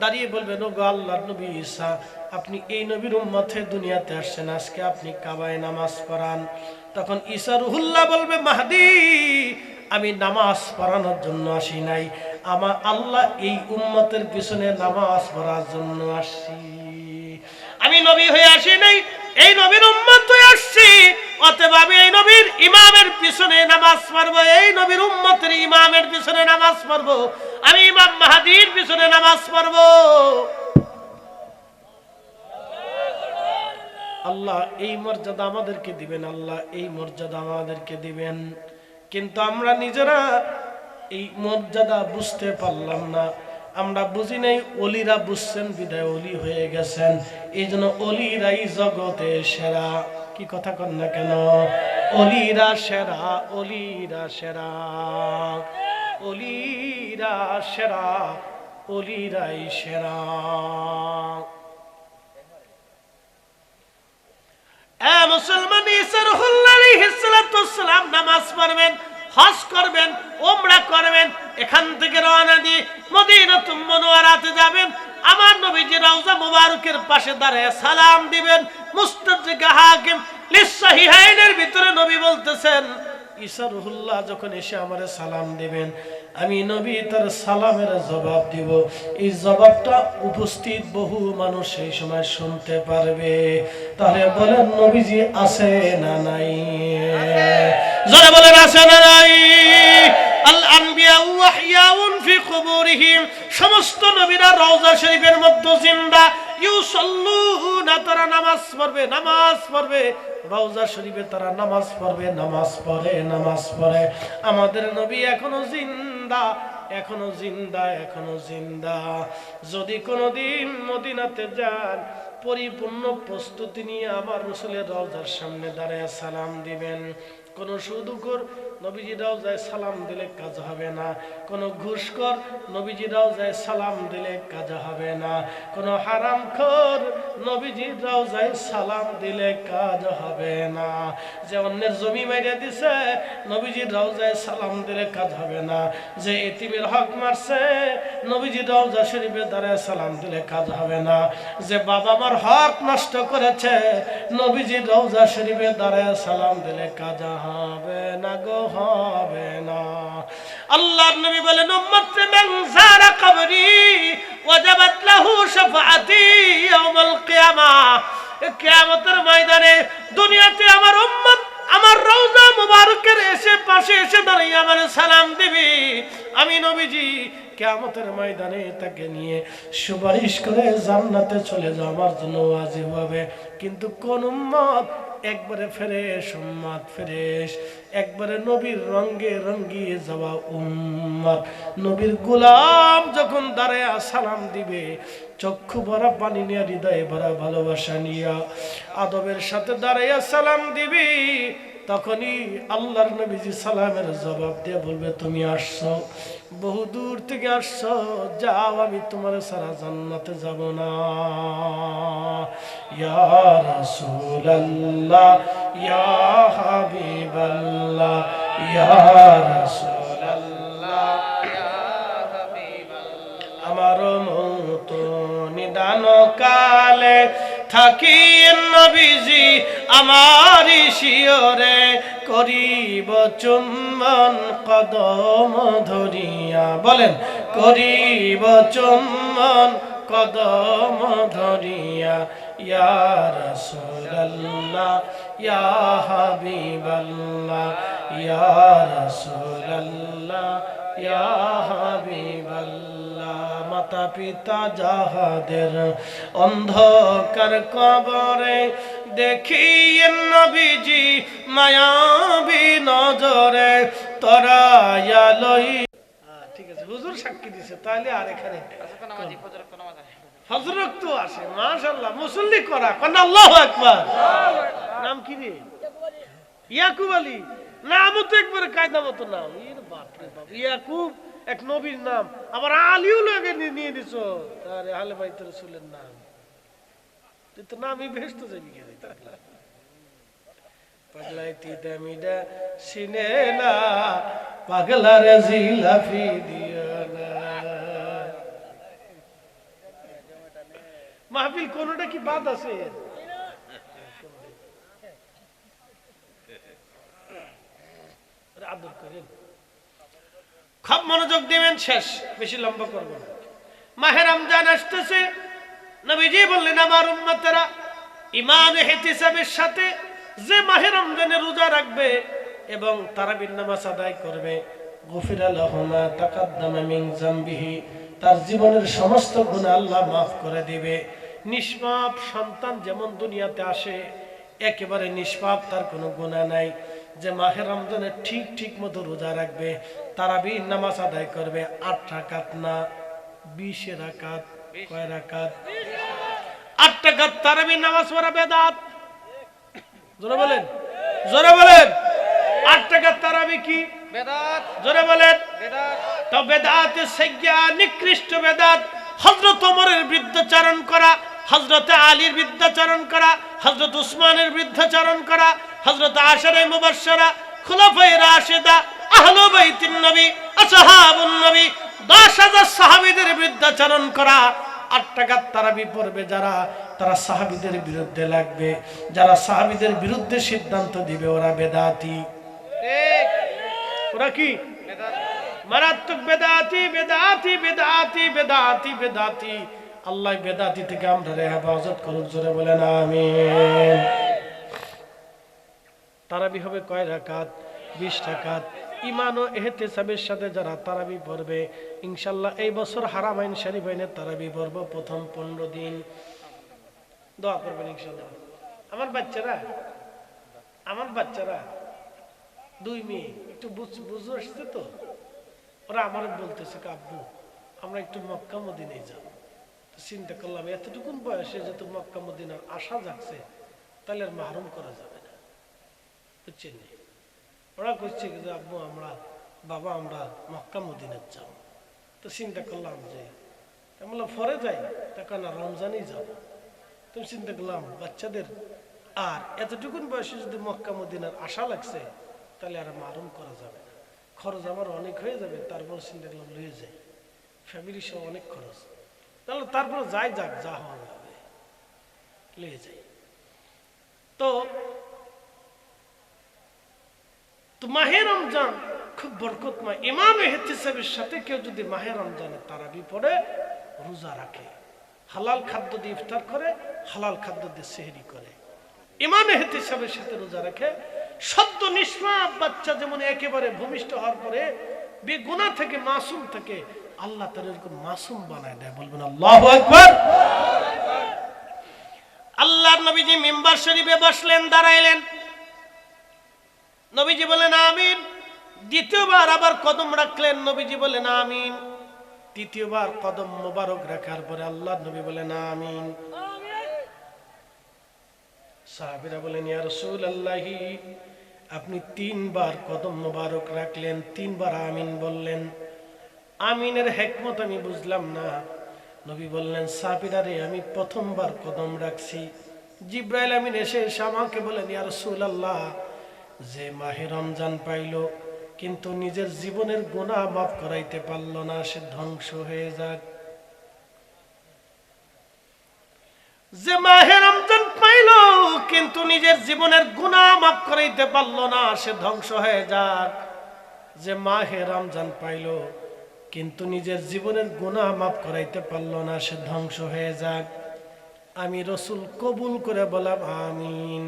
দাঁড়িয়ে বলবেন, ওগো আল্লাহর নবী ঈসা, আপনি এই নবীর উম্মতে দুনিয়াতে আসছেন, আজকে আপনি কাবায় নামাজ পড়ান। তখন ঈসা রুহুল্লাহ বলবে, মাহদী, আমি নামাজ পড়ানোর জন্য আসি নাই, আমার আল্লাহ এই উম্মতের পিছনে নামাজ পড়ার জন্য আসছি। আমি নবী হয়ে আসি নাই, এই নবীর উম্মত হয়ে আসছি। অতএব আমি এই নবীর ইমামের পিছনে নামাজ পড়বো, এই নবীর উম্মতের ইমামের পিছনে নামাজ পড়বো, আমি ইমাম মাহদীর পিছনে নামাজ পড়বো। আল্লাহ এই মর্যাদা আমাদেরকে দিবেন, আল্লাহ এই মর্যাদা আমাদেরকে দিবেন। কিন্তু আমরা নিজেরা এই মর্যাদা বুঝতে পারলাম না। আমরা বুঝি নাই, অলিরা বুঝছেন বিদায় অলি হয়ে গেছেন। এই জন্য অলিরাই জগতে সেরা। কি কথা কন না কেন? অলিরা সেরা, অলিরা সেরা, অলিরা সেরা, অলিরাই সেরা। মুসলমান ঈসা রুহুল্লাহ আলাইহিস সালাতু ওয়াস সালাম নামাজ পড়বেন, হজ করবেন, উমরা করবেন। এখান থেকে রওনা দিয়ে মদিনাতুল মুনাওয়ারাতে যাবেন। আমার নবীজি রওজা মুবারকের পাশে দাঁড়িয়ে সালাম দিবেন। মুস্তাদরিক হাকিম লিসহিহাইনের ভিতরে নবী বলতেছেন, ঈসা রুহুল্লাহ যখন এসে আমারে সালাম দিবেন, আমি নবী তার সালামের জবাব দিব। এই জবাবটা উপস্থিত বহু মানুষ সেই সময় শুনতে পারবে। তাহলে বলেন, নবীজি আছে না নাই? জোরে বলেন, আছে না নাই? আল আনবিয়া ওয়াহইয়াউন ফি কুবুরিহিম, সমস্ত নবীরা রওজা শরীফের মধ্যে জিন্দা। ইউসাল্লুনা, তারা নামাজ পড়বে, নামাজ পড়বে। রওজা শরীফে তারা নামাজ পড়বে, নামাজ পড়ে, নামাজ পড়ে। আমাদের নবী এখনো জিন্দা, এখনো জিন্দা, এখনো জিন্দা। যদি কোনোদিন মদিনাতে যান, পরিপূর্ণ প্রস্তুতি নিয়ে আমার রাসূলের রওজার সামনে দাঁড়িয়ে সালাম দিবেন। কোন সুদখোর নবীজি রওজায় সালাম দিলে কাজ হবে না। কোন ঘুষখোর নবীজি রওজায় সালাম দিলে কাজ হবে না। কোন হারামখোর নবীজি রওজায় সালাম দিলে কাজ হবে না। যে অন্যের জমি মাইরে দিছে, নবীজি রওজায় সালাম দিলে কাজ হবে না। যে এতিমের হক মারছে, নবীজি রওজা শরীফে দাঁড়ায় সালাম দিলে কাজ হবে না। যে বাবা মার হক নষ্ট করেছে, নবীজি রওজা শরীফে দাঁড়ায় সালাম দিলে কাজ হবে না গো, হবে না। আল্লাহর নবী বলেন, উম্মত মান যারা কবরি ওয়াজাবাত লাহু শাফাআতি ইয়াউমাল কিয়ামাহ। কিয়ামতের ময়দানে দুনিয়াতে আমার উম্মত আমার রওজা মুবারকের পাশে এসে দাঁড়িয়ে আমার সালাম দিবি, আমি নবীজি কিয়ামতের ময়দানে তাকে নিয়ে সুপারিশ করে জান্নাতে চলে যাওয়া আমার জন্য ওয়াজিব হবে। কিন্তু কোন উম্মত একবারে ফ্রেশ উম্মত, ফ্রেশ একবারে নবীর রঙে রঙিয়ে যাওয়া উম্মত, নবীর গোলাম যখন দাঁড়ায় সালাম দিবে, চক্ষু ভরা পানি নিয়ে, হৃদয়ে ভরা ভালোবাসা নিয়ে, আদবের সাথে দাঁড়াইয়া সালাম দিবি, তখনই আল্লাহর নবীজি সালামের জবাব দিয়ে বলবে, তুমি আসছো, বহু দূর থেকে আসছো, যাও, আমি তোমার সারা জান্নাতে যাব না। ইয়া রাসূলুল্লাহ, ইয়া হাবিবাল্লাহ, ইয়া রাসূলুল্লাহ, ইয়া হাবিবাল্লাহ। আমার মতো নিদান কালে থাকি নবীজি আমারি শিয়রে, করিব চুম্বন কদম ধরিয়া। বলেন, করিব চুম্বন কদম ধরিয়া, ইয়া রাসূলুল্লাহ ইয়া হাবিবাল্লাহ ইয়া রাসূলুল্লাহ ইয়া হাবিবাল্লাহ। মাতা পিতা যাহাদের অন্ধকার কবরে দেখি নবীজি মায়াবী নজরে তরায়া লই। ঠিক আছে, হুজুর সাক্ষী দিছে, তাহলে আর এখানে হযরত তো আসে। মাশাআল্লাহ, মুসল্লি করা কোন আল্লাহু আকবার। নাম কি রে? ইয়াকুব আলী। নামও তো একবারে কায়দা মতো নাম। এর বাপ রে বাপ, ইয়াকুব এক নবীর নাম, আবার আলীও লাগে নিয়ে দিছো। আরে আলে বাইত রাসূলের নাম, তুই তো নামই বেহেশত যাবি কেন? পাগলাইতি দামিডা সিনে না, পাগলার জিলাফি দিও না। মাহফিল কোনটা কি বাদ আছে? আদর করেন, খুব মনোযোগ দিবেন, শেষ, বেশি লম্বা করব না। মাহে রমজান আসতেছে, নবীজি বললেন আমার উম্মতেরা ঈমান ইহতিসাবের সাথে যে মাহে রমজানে রোজা রাখবে এবং তারাবির নামাজ আদায় করবে, গুফিরা লাহু মা তাকাদ্দামা মিন যামবিহি, তার জীবনের সমস্ত গুনাহ আল্লাহ মাফ করে দিবে। নিষ্পাপ সন্তান যেমন দুনিয়াতে আসে একেবারে নিষ্পাপ, তার কোনো গুনাহ নাই, যে মাহে রমজানে ঠিক ঠিক মতো রোজা রাখবে, তারাবির নামাজ আদায় করবে, 8 রাকাত না 20 রাকাত। কয় রাকাত? 8 রাকাত তারাবির নামাজ পড়া বেদাত। জোরে বলেন, জোরে বলেন। 8 রাকাত তারাবি কি বেদাত? জোরে বলেন বেদাত। তো বেদাতে সাইয়্যা, নিকৃষ্ট বেদাত। হযরত ওমরের বিরুদ্ধাচরণ করা, হযরত আলীর বিরুদ্ধাচরণ করা, হযরত উসমানের বিরুদ্ধাচরণ করা, হযরত আশারে মুবাশশারা, খুলাফায়ে রাশিদা, আহলে বাইতুন নবী, আসহাবুন নবী, 10,000 সাহাবীদের বিরুদ্ধাচরণ করা। 8 রাকাত তারাবি পড়বে যারা, তারা সাহাবীদের বিরুদ্ধে লাগবে। যারা সাহাবীদের বিরুদ্ধে সিদ্ধান্ত দিবে ওরা বেদাতি। ঠিক, ওরা কি? মারাত্মক বেদাতি, বেদাতি, বেদাতি, বেদাতি, বেদাতি। আল্লাহ বেদাতি থেকে আমরা হেফাজত করুন, জোরে বলেন আমিন। তারাবি হবে কয় রাকাত? 20 রাকাত। ঈমান ও ইহতিসাবের সাথে যারা তারাবি পড়বে, ইনশাআল্লাহ এই বছর হারামাইন শরীফাইনে তারাবি পড়ব প্রথম 15 দিন। দোয়া করবেন ইনশাআল্লাহ। আমার বাচ্চারা 2 মেয়ে একটু বুঝে আসছে তো, ওরা আমার বলতেছে আব্বু আমরা একটু মক্কা মদিনায় যাব। চিন্তা করলাম এতটুকুন বয়সে যত মক্কা মদিনার আশা জাগছে, তাহলে আর মাহরুম করা যাবে না, বুঝছেন? ওরা করছে যে আব্বু আমরা মক্কা মদিনায় যাব। তো চিন্তা করলাম যে আমরা পরে যাই, তখন না রমজানেই যাব। তো চিন্তা করলাম বাচ্চাদের আর এতটুকুন বয়সে যদি মক্কা মদিনার আশা লাগছে, তাহলে আর মাহরুম করা যাবে না, খরচ আমার অনেক হয়ে যাবে। তারপর চিন্তা করলাম লয়ে যাই, ফ্যামিলি সহ অনেক খরচ, তাহলে তারপর যাই যাক, যা হওয়া যাবে লয়ে যাই। তো মাহে রমজান খুব বরকতময়। ইমাম ইহতিসাবের সাথে কেউ যদি মাহে রমজানে তারাবি পড়ে, রোজা রাখে, হালাল খাদ্য দিয়ে ইফতার করে, হালাল খাদ্য দিয়ে সেহরি করে, ইমাম ইহতিসাবের সাথে রোজা রাখে, সদ্য নিষ্পাপ বাচ্চা যেমন একেবারে ভূমিষ্ঠ হওয়ার পরে বেগুনাহ থেকে মাসুম থাকে, আল্লাহ তার এরকম মাসুম বানায় দেয়। বলবেন আল্লাহু আকবার। আল্লাহর নবীজি মিম্বার শরীফে বসলেন, দাঁড়াইলেন, নবীজি বলেন আমিন। দ্বিতীয়বার আবার কদম রাখলেন, নবীজি বলেন আমিন। তৃতীয়বার কদম মোবারক রাখার পরে আল্লাহর নবী বলেন আমিন। সাহাবীরা বলেন ইয়া রাসূলুল্লাহ, আপনি 3 বার কদম মোবারক রাখলেন, 3 বার আমিন বললেন, আমিনের হিকমত আমি বুঝলাম না। নবী বললেন সাহাবীরা রে, আমি প্রথমবার কদম রাখছি, জিবরাইল আমিন এসে আমাকে বলেন ইয়া রাসূলুল্লাহ, যে মাহে রমজান পাইল কিন্তু নিজের জীবনের গুনাহ মাফ করাইতে পারল না, সে ধ্বংস হয়ে যাক। যে মাহে রমজান পাইল কিন্তু নিজের জীবনের গুনাহ মাফ করাইতে পারল না, সে ধ্বংস হয়ে যাক। যে মাহে রমজান পাইল কিন্তু নিজের জীবনের গুনাহ মাফ করাইতে পারল না, সে ধ্বংস হয়ে যাক। আমি রসুল কবুল করে বললাম আমিন।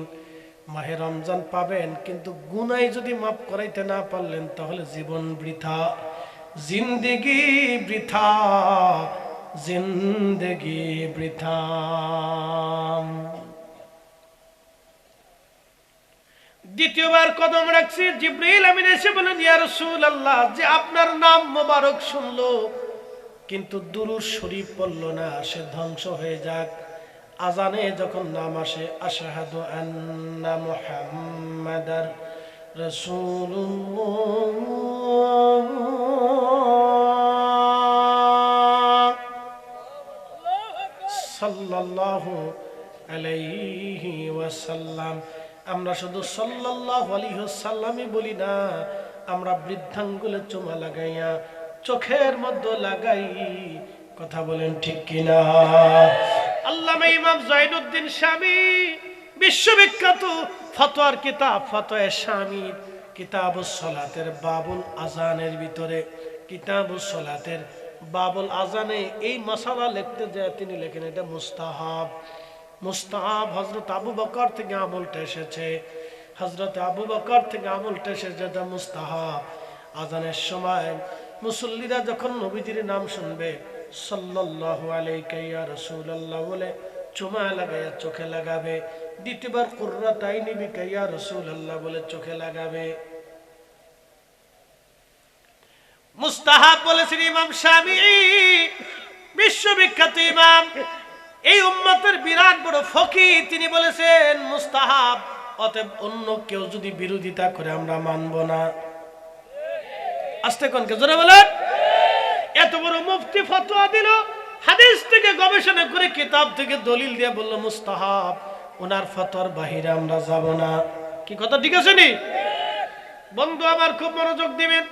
মাহে রমজান পাবেন, কিন্তু গুনাহ যদি মাফ করাইতে না পারলেন তাহলে জীবন বৃথা, জিন্দেগি বৃথা, জিন্দেগি বৃথা। দ্বিতীয়বার কদম রাখছি, জিবরিল আমিন এসে বলেন ইয়া রাসূলুল্লাহ, যে আপনার নাম মোবারক শুনলো কিন্তু দুরূদ শরীফ পড়ল না, সে ধ্বংস হয়ে যাক। আজানে যখন নাম আসে আশহাদু আন্না মুহাম্মাদার রাসূলুল্লাহ সাল্লাল্লাহু আলাইহি ওয়াসাল্লাম, আমরা শুধু সাল্লাল্লাহু আলাইহি ওয়াসাল্লামই বলি না, আমরা বৃদ্ধাঙ্গুলে চুমা লাগাইয়া চোখের মধ্যে লাগাই। কথা বলেন ঠিক কিনা? আল্লামা ইমাম জয়নুদ্দিন শামী বিশ্ববিখ্যাত ফতোয়ার কিতাব ফতোয়া শামী কিতাবুস সালাতের বাবুল আজানের ভিতরে, কিতাবুস সালাতের বাবুল আজানে এই মাসালা লিখতে যায় তিনি লেখেন এটা মুস্তাহাব। মুস্তাহাব হযরত আবু বকর থেকে আমলটা এসেছে, হযরত আবু বকর থেকে আমলটা এসেছে, যেটা মুস্তাহাব। আজানের সময় মুসল্লিরা যখন নবীজির নাম শুনবে সাল্লাল্লাহু আলাইকা ইয়া রাসূলুল্লাহ বলে চুমা লাগায়া চোখে লাগাবে। দ্বিতীয়বার কুররাতাইনি বিকা ইয়া রাসূলুল্লাহ বলে চোখে লাগাবে। মুস্তাহাব বলেছেন ইমাম শাফিঈ, বিশ্ববিখ্যাত ইমাম, এই উম্মতের বিরাট বড় ফকিহ, তিনি বলেছেন মুস্তাহাব, অতএব অন্য কেউ যদি বিরোধিতা করে আমরা মানব না। আস্তে কোনকে জোরে বলেন। এত বড় মুফতি ফতোয়া দিল, হাদিস থেকে গবেষণা করে কিতাব থেকে দলিল দিয়ে বলল মুস্তাহাব, ওনার ফতোয়ার বাহিরে আমরা যাব না। কি কথা ঠিক আছে নি? বন্ধু আমার খুব মনোযোগ দিবেন।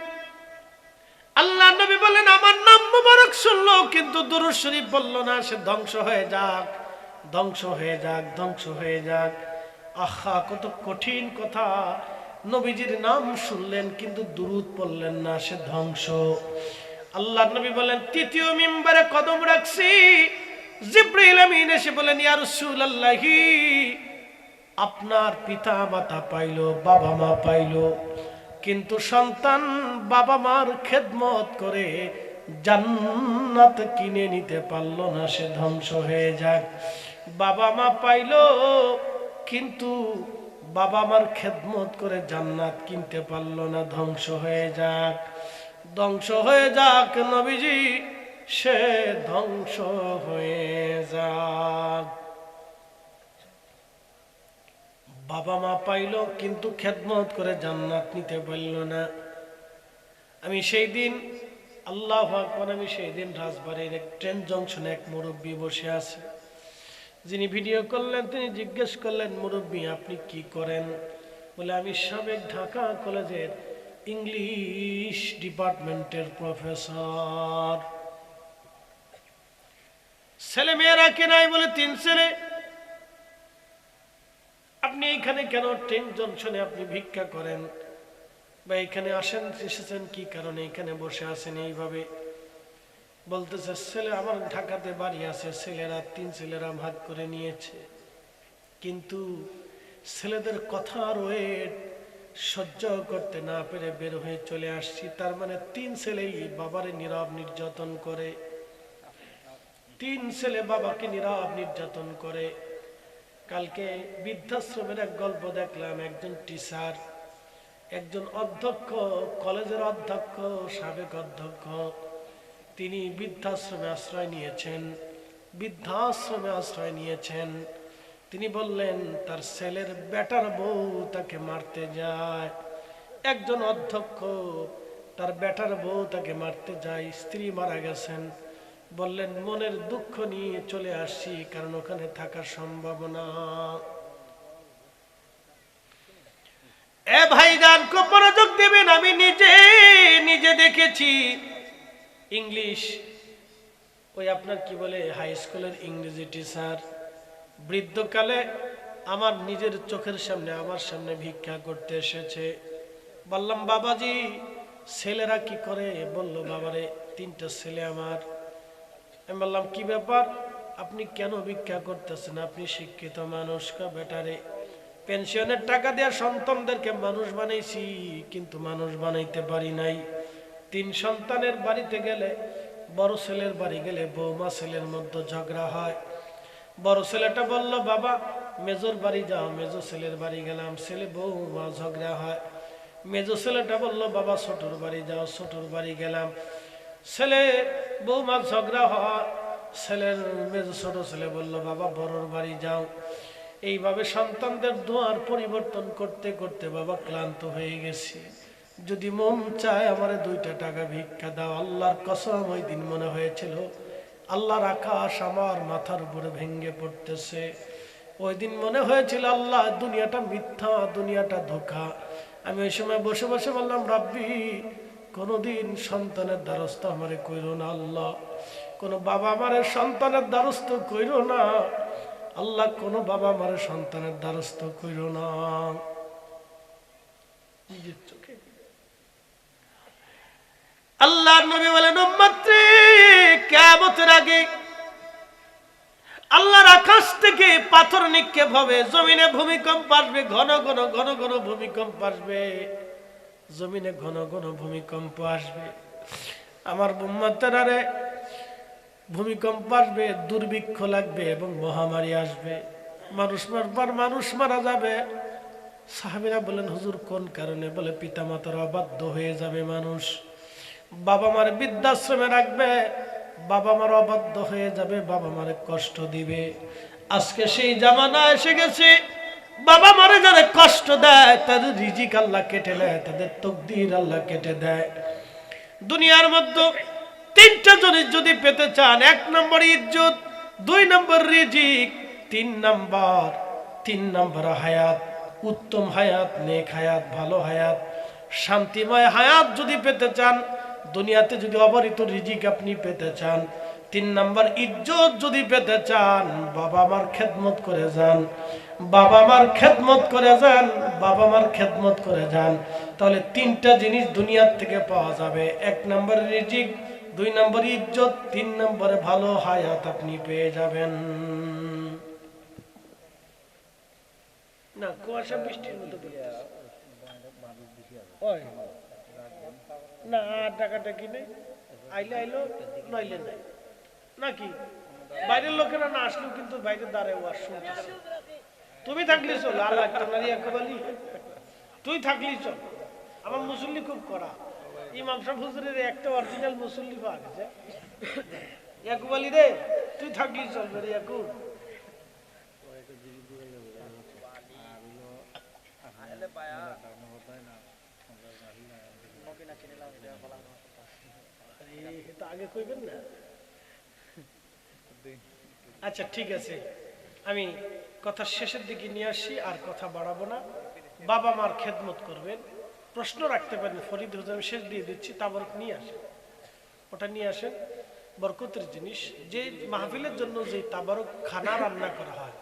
আল্লাহ নবী বলেন আমার নাম মুবারক শুনলো কিন্তু দুরূদ শরীফ বলল না, সে ধ্বংস হয়ে যাক, ধ্বংস হয়ে যাক, ধ্বংস হয়ে যাক। আহা, কত কঠিন কথা। নবীজির নাম শুনলেন কিন্তু দুরূদ পড়লেন না, সে ধ্বংস। আল্লাহ নবী বলেন তৃতীয় মিম্বারে কদম রাখছি, জিবরিল আমিন এসে বলেন ইয়া রাসূলুল্লাহি, আপনার পিতা মাতা পাইলো, বাবা মা পাইলো, কিন্তু সন্তান বাবা মার খেদমত করে জান্নাত কিনে নিতে পারলো না, সে ধ্বংস হয়ে যাক। বাবা মা পাইলো কিন্তু বাবা মার খেদমত করে জান্নাত কিনতে পারলো না, ধ্বংস হয়ে যাক, ধ্বংস হয়ে যাক নবীজি, সে ধ্বংস হয়ে যাক। বাবা মা পাইলো কিন্তু খেদমত করে জান্নাত নিতে পারল না। আমি সেই দিন, আল্লাহু আকবার, আমি সেই দিন রাজবাড়ির এক ট্রেন জংশনে এক মুরব্বী বসে আছে। যিনি ভিডিও করলেন তিনি জিজ্ঞেস করলেন, মুরব্বী আপনি কি করেন? বলে আমি সাবেক ঢাকা কলেজের ইংলিশ ডিপার্টমেন্টের প্রফেসর। ছেলে মেয়েরা কে নাই? বলে 3 ছেলে। আপনি এখানে কেন ট্রেন জংশনে আপনি ভিক্ষা করেন বা এখানে আসেন, এসেছেন কি কারণে, এখানে বসে আছেন এইভাবে? বলতেছে ছেলে, আমার ঢাকাতে বাড়ি আছে, ছেলেরা 3 ছেলেরা ভাগ করে নিয়েছে, কিন্তু ছেলেদের কথার ওয়েট সহ্য করতে না পেরে বের হয়ে চলে আসছি। তার মানে 3 ছেলেই বাবারে নীরব নির্যাতন করে, 3 ছেলে বাবাকে নীরব নির্যাতন করে। কালকে বৃদ্ধাশ্রমের এক গল্প দেখলাম, একজন টিচার, একজন অধ্যক্ষ, কলেজের অধ্যক্ষ, সাবেক অধ্যক্ষ, তিনি বৃদ্ধাশ্রমে আশ্রয় নিয়েছেন, বৃদ্ধাশ্রমে আশ্রয় নিয়েছেন। তিনি বললেন তার ছেলের বেটার বউ তাকে মারতে যায়। একজন অধ্যক্ষ, তার বেটার বউ তাকে মারতে যায়, স্ত্রী মারা গেছেন। বললেন মনের দুঃখ নিয়ে চলে আসছি, কারণ ওখানে থাকার সম্ভাবনা। এ ভাইজান খুব মনোযোগ দেবেন, আমি নিজে দেখেছি। ইংলিশ, ওই আপনার কি বলে, হাই স্কুলের ইংরেজি টিচার, বৃদ্ধকালে আমার নিজের চোখের সামনে, আমার সামনে ভিক্ষা করতে এসেছে। বললাম বাবাজি ছেলেরা কি করে? বলল বাবারে 3টা ছেলে আমার। আমি বললাম কি ব্যাপার? আপনি কেন ভিক্ষা করতেছেন? আপনি শিক্ষিত মানুষ। বেটারে, পেনশনের টাকা দিয়ে সন্তানদেরকে মানুষ বানাইছি, কিন্তু মানুষ বানাইতে পারি নাই। 3 সন্তানের বাড়িতে গেলে, বড় ছেলের বাড়ি গেলে বৌমা ছেলের মধ্যে ঝগড়া হয়। বড় ছেলেটা বলল বাবা মেজর বাড়ি যাও, মেজো ছেলের বাড়ি গেলাম, ছেলে বৌমা ঝগড়া হয়। মেজো ছেলেটা বলল বাবা ছোটর বাড়ি যাও, ছোটর বাড়ি গেলাম, ছেলে বৌমা ঝগড়া হয়। ছোট ছেলে বলল বাবা বড়র বাড়ি যাও। এইভাবে সন্তানদের দোয়ার পরিবর্তন করতে করতে বাবা ক্লান্ত হয়ে গেছি। যদি মন চায় আমারে 2টা টাকা ভিক্ষা দাও। আল্লাহর কসম, ওই দিন মনে হয়েছিল আল্লাহর আকাশ আমার মাথার উপরে ভেঙে পড়তেছে। ওই দিন মনে হয়েছিল আল্লাহ দুনিয়াটা মিথ্যা, দুনিয়াটা ধোঁকা। আমি ওই সময় বসে বসে বললাম রাব্বি, কোনদিন সন্তানের দ্বারস্থ আমারে কইরো না আল্লাহ, কোনো বাবা আমারে সন্তানের দ্বারস্থ কইরো না আল্লাহ, কোনো বাবা আমারে সন্তানের দ্বারস্থ কইরো না। নিজের চোখে আল্লাহর নবী বলেন উম্মতরে, কিয়ামতের আগে আল্লাহর আকাশ থেকে পাথর নিক্ষেপ হবে, জমিনে ভূমিকম্প আসবে, ঘন ঘন ঘন ঘন ভূমিকম্প আসবে, জমিনে ঘন ঘন ভূমিকম্প আসবে। আমার উম্মতেরা রে, ভূমিকম্প আসবে, দুর্ভিক্ষ লাগবে এবং মহামারী আসবে, মানুষ মারা যাবে। সাহাবীরা বলেন হুজুর কোন কারণে? বলে পিতামাতার অবাধ্য হয়ে যাবে মানুষ, বাবা মার বৃদ্ধাশ্রমে রাখবে, বাবা মার অবাধ্য হয়ে যাবে, বাবা মারে কষ্ট দিবে। আজকে সেই জামানা এসে গেছে, বাবা মারে যারা কষ্ট দেয় তাদের রিজিক আল্লাহ কেটে নেয়, তাদের তকদির আল্লাহ কেটে দেয়। দুনিয়ার মধ্যে 3টা জিনিস যদি পেতে চান, 1 নম্বর ইজ্জত, 2 নম্বর রিজিক, 3 নম্বর হায়াত, উত্তম হায়াত, নেক হায়াত, ভালো হায়াত, শান্তিময় হায়াত যদি পেতে চান, দুনিয়াতে যদি অবারিত রিজিক আপনি পেতে চান, 3 নম্বর ইজ্জত যদি পেতে চান, বাবা মার খেদমত করে যান, বাবা মার খেদমত করে যান, বাবা মার খেদমত করে যান, তাহলে 3টা জিনিস দুনিয়ার থেকে পাওয়া যাবে। 1 নম্বর রিজিক, 2 নম্বর ইজ্জত, 3 নম্বরে ভালো হায়াত আপনি পেয়ে যাবেন। না কুয়াশা বৃষ্টির মতো না, টাকাটা কিনে আইলে আইলো, নইলে নাই নাকি? বাইরের লোকেরা না আসলেও কিন্তু বাইরে দাঁড়ায় ওয়াজ শুনতেছে। তুমি থাকলে চল, আর লাগতো না ইয়াকুবালি, তুই থাকলেই চল। আমার মুসল্লি খুব করা, ইমাম সাহেব হুজুরের একটা অরিজিনাল মুসল্লি পাওয়া গেছে। ইয়াকুবালি রে, তুই থাকলেই চলবে রে ইয়াকুব। আগে কইবেন না? আচ্ছা ঠিক আছে, আমি কথা শেষের দিকে নিয়ে আসি, আর কথা বাড়াবো না। বাবা মার খেদমত করবেন, প্রশ্ন রাখতে পারেন ফরিদ হুজুর, আমি শেষ দিয়ে দিচ্ছি, তাবরক নিয়ে আসেন, ওটা নিয়ে আসেন, বরকতের জিনিস। যে মাহফিলের জন্য যে তাবারক খানা রান্না করা হয়,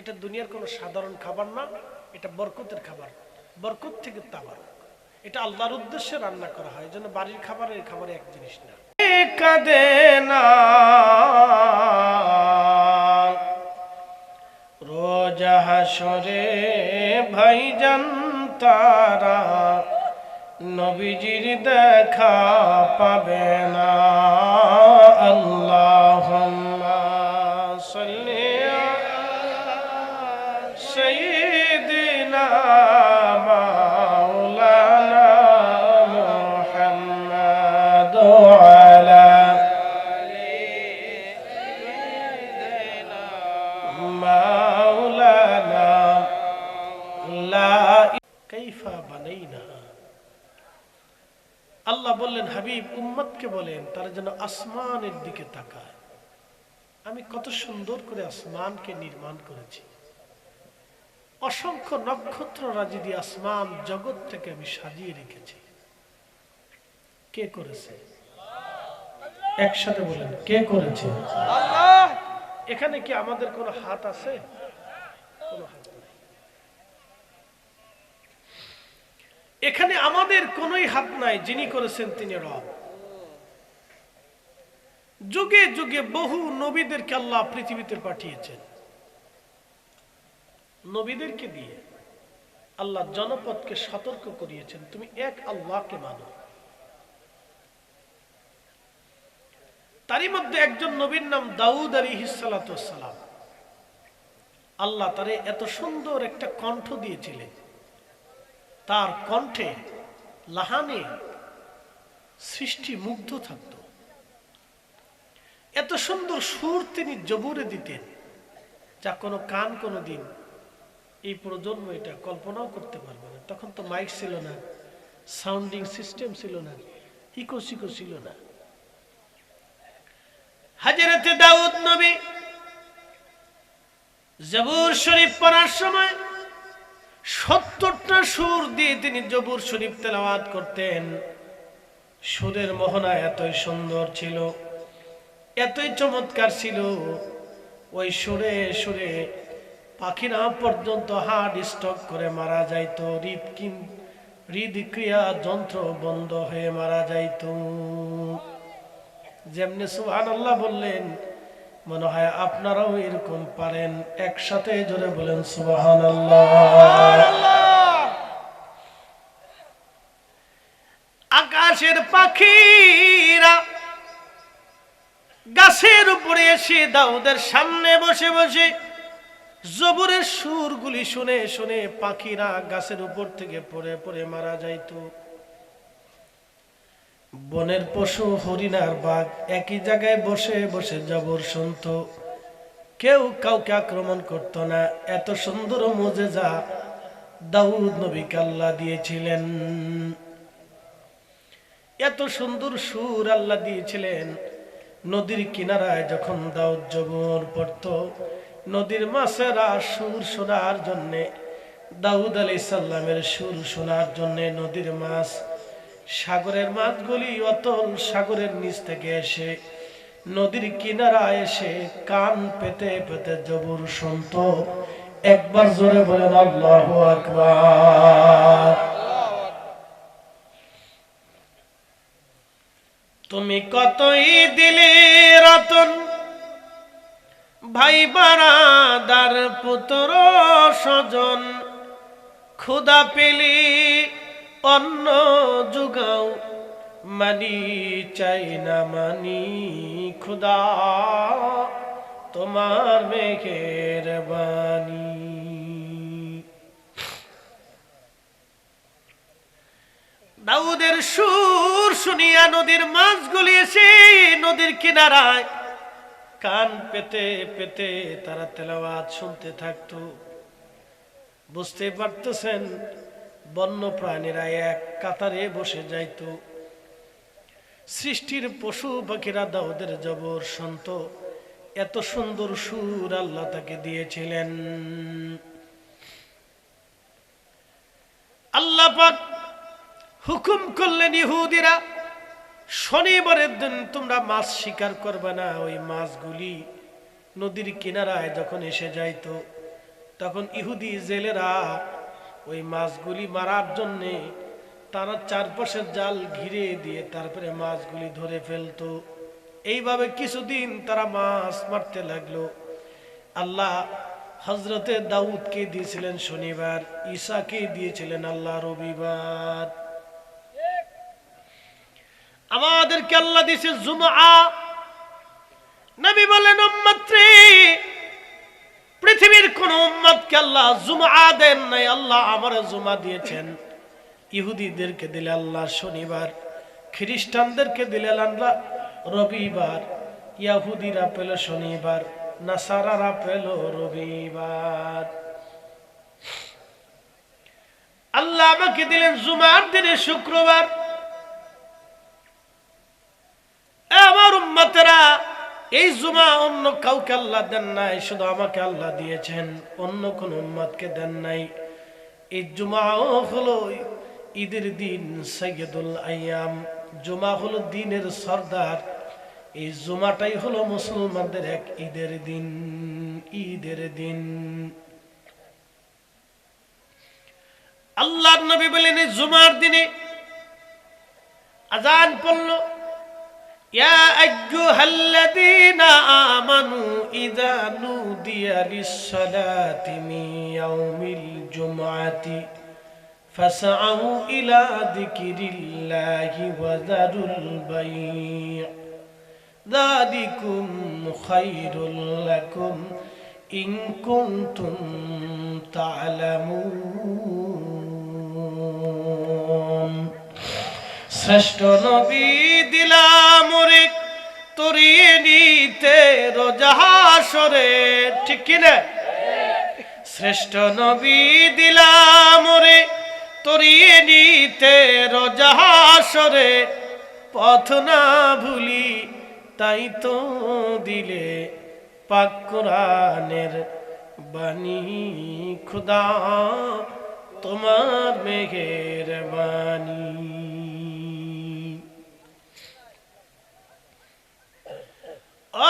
এটা দুনিয়ার কোনো সাধারণ খাবার না, এটা বরকতের খাবার, বরকত থেকে তাবারক, এটা আল্লাহর উদ্দেশ্যে রান্না করা হয়, যেন বাড়ির খাবার এই খাবারে এক জিনিস না। কাঁদে না রোজ হাসরে ভাইজান তারা, নবীজির দেখা পাবে না। আল্লাহুম্মা সাল্লি আলা সাইয়্যিদিনা মাওলানা মুহাম্মাদ আলা আলি সাইয়্যিদিনা মাওলানা লা কাইফা বানাইনা। আল্লাহ বললেন হাবিব উম্মতকে বলেন তারা যেন আসমানের দিকে তাকায়, আমি কত সুন্দর করে আসমানকে নির্মাণ করেছি, অসংখ্য নক্ষত্র রাজি দিয়ে আসমান জগৎ থেকে আমি সাজিয়ে রেখেছি। কে করেছে? একসাথে বলেন, কে করেছে? আল্লাহ। এখানে কি আমাদের কোনো হাত আছে? কোনো হাত নেই। এখানে আমাদের কোনোই হাত নাই, যিনি করেছেন তিনি রব। যুগে যুগে বহু নবীদেরকে আল্লাহ পৃথিবীতে পাঠিয়েছেন। নবীদেরকে দিয়ে আল্লাহ জনপদকে সতর্ক করিয়েছেন, তুমি এক আল্লাহকে মানো। তারই মধ্যে একজন নবীর নাম দাউদ আলাইহিস সালাতু ওয়াস সালাম। আল্লাহ তারে এত সুন্দর একটা কণ্ঠ দিয়েছিলেন, তার কণ্ঠে লাহানে সৃষ্টি মুগ্ধ থাকত। এত সুন্দর সুর তিনি জবুরে দিতেন, যা কোনো কান কোনো দিন এই প্রজন্ম এটা কল্পনাও করতে পারবে না। তখন তো মাইক ছিল না, সাউন্ডিং সিস্টেম ছিল না, ইকো সিকো ছিল না। হযরত দাউদ নবী জবুর শরীফ পড়ার সময় ৭০টা সুর দিয়ে তিনি জবুর শরীফ তেলাওয়াত করতেন। সুরের মোহনা এতই সুন্দর ছিল, এতই চমৎকার ছিল, ওই সুরে সুরে পাখিরা পর্যন্ত হার্ট স্ট্রোক করে মারা যাইত, হৃদক্রিয়া যন্ত্র বন্ধ হয়ে মারা যাইত। যেমনি সুবহানাল্লাহ বললেন, মনে হয় আপনারাও এরকম পারেন। একসাথে জোরে বলেন সুবহানাল্লাহ। আকাশের পাখিরা গাছের উপরে এসে দাউদের সামনে বসে বসে জবরের সুরগুলি শুনে শুনে পাখিরা গাছের উপর থেকে পড়ে পড়ে মারা যাইত। বনের পশু হরিণ আর বাঘ একই জায়গায় বসে বসে জবর শুনত, কেউ কাউকে আক্রমণ করত না। এত সুন্দর মুজিজা দাউদ নবীকে আল্লাহ দিয়েছিলেন, এত সুন্দর সুর আল্লাহ দিয়েছিলেন। নদীর কিনারায় যখন দাউদ জবর পড়ত, নদীর মাছেরা সুর শোনার জন্যে, দাউদ আলাইহিস সালামের সুর শোনার জন্যে নদীর মাছ, সাগরের মাছগুলি অতল সাগরের নিচ থেকে এসে নদীর কিনারায় এসে কান পেতে পেতে জবর শুনত। একবার জোরে বলেন আল্লাহু আকবার। তুমি কতই দিলে রতন, ভাই বারাদার পুত্র স্বজন, ক্ষুধা পেলি অন্ন জুগাও, মানি চাই না মানি খুদা তোমার মেঘের বাণী। দাউদের সুর শুনিয়া নদীর মাছগুলি এসে নদীর কিনারায় কান পেতে পেতে তারা তেলাওয়াত শুনতে থাকতো। বুঝতে পারতেছেন, বন্য প্রাণীরা এক কাতারে বসে যাইত। সৃষ্টির পশু পাখিরা দাউদের জবর শুনত। এত সুন্দর সুর আল্লাহ তাকে দিয়েছিলেন। আল্লাহ পাক হুকুম করলেন, ইহুদিরা শনিবারের দিন তোমরা মাছ শিকার করবে না। ওই মাছগুলি নদীর কিনারায় যখন এসে যাইত, তখন ইহুদি জেলেরা ওই মাছগুলি মারার জন্যে তারা চারপাশের জাল ঘিরে দিয়ে তারপরে মাছগুলি ধরে ফেলতো। এইভাবে কিছুদিন তারা মাছ মারতে লাগলো। আল্লাহ হযরতে দাউদকে দিয়েছিলেন শনিবার, ঈসাকে দিয়েছিলেন আল্লাহ রবিবার, আমাদেরকে আল্লাহ দিয়েছে জুমআ। নবী বলেন, উম্মতরে, পৃথিবীর কোন উম্মতকে আল্লাহ জুমআ দেন নাই, আল্লাহ আমারে জুমআ দিয়েছেন। ইহুদিদেরকে দিলে আল্লাহ শনিবার, খ্রিস্টানদেরকে দিলেন আল্লাহ রবিবার, ইহুদিরা পেল শনিবার, নাসারারা পেল রবিবার। আল্লাহ আমাকে দিলেন জুমার দিনে শুক্রবার। আমার উম্মতেরা, এই জুমা অন্য কাউকে আল্লাহ দেন নাই, শুধু আমাকে আল্লাহ দিয়েছেন, অন্য কোন উম্মতকে দেন নাই। এই জুমাও হলো ঈদের দিন, সাইয়্যিদুল আইয়াম। জুমা হলো দিনের সরদার। এই জুমাটাই হলো মুসলমানদের এক ঈদের দিন, ঈদের দিন। আল্লাহর নবী বলেন, এই জুমার দিনে আজান পড়ল, ইয়া আইয়ুহাল্লাযীনা আমানু ইযা নুদিয়া লিস-সালাতি মিন ইয়াউমিল জুমআতি ফাসআউ ইলা যিকরিল্লাহি ওয়া যারুল বাই' যালিকুম খায়রুল লাকুম ইন কুনতুম তা'লামুন। শ্রেষ্ঠ নবী দিলাম রে তরিয়ে নিতে রোজা হাসরে, ঠিক কি না? শ্রেষ্ঠ নবী দিলাম রে তরিয়ে নিতে রোজা হাসরে, পথ না ভুলি তাই তো দিলে পাক কোরআনের বাণী, খুদা তোমার মেহেরবানি।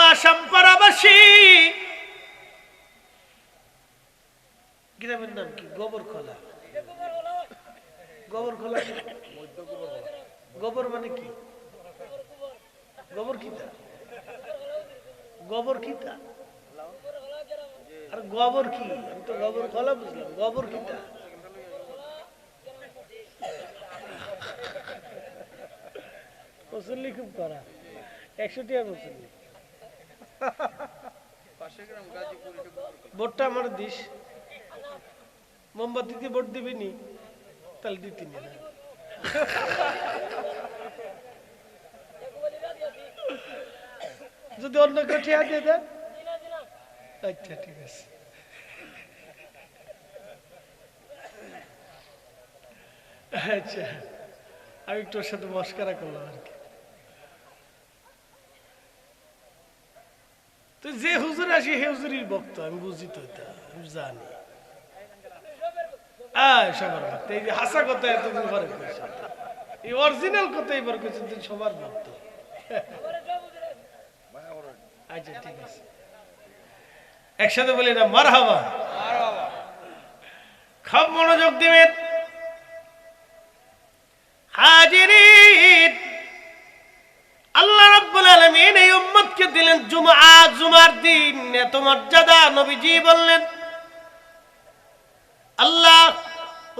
আসামপাড়াবাসী, গ্রামের নাম কি? গোবরখোলা। গোবরখোলা, গোবর মানে কি? গোবর কিতা? গোবর কিতা? আর গোবর কি? আমি তো গোবরখোলা বুঝলাম, গোবর কিতা? মুসল্লি খুব করা, 100 টাকা মুসল্লি। ভোটটা আমার দিস, মোমবাতি দিয়ে ভোট দিবি নি? তাহলে দিতি না। যদি অন্য কেউ ঠিয়া দিয়ে দেয়, আচ্ছা ঠিক আছে। আচ্ছা, আমি একটু ওর সাথে মস্কারা করলাম আর কি। তো যে হুজুর আসি হে হুজুরির ভক্ত, আমি বুঝি তো, এটা আমি জানি। সবার ভক্ত, এই যে হাসা কথা এতদিন পরে কইছে, এই অরিজিনাল কথা এবার কইছে তুই সবার ভক্ত। আচ্ছা ঠিক আছে, একসাথে বলি না মারহাবা। খুব মনোযোগ দিবেন হাজিরিন। আল্লাহ রাব্বুল আলামিন এই উম্মতকে দিলেন জুমআ, জুমার দিন এত মর্যাদা। নবীজি বললেন, আল্লাহ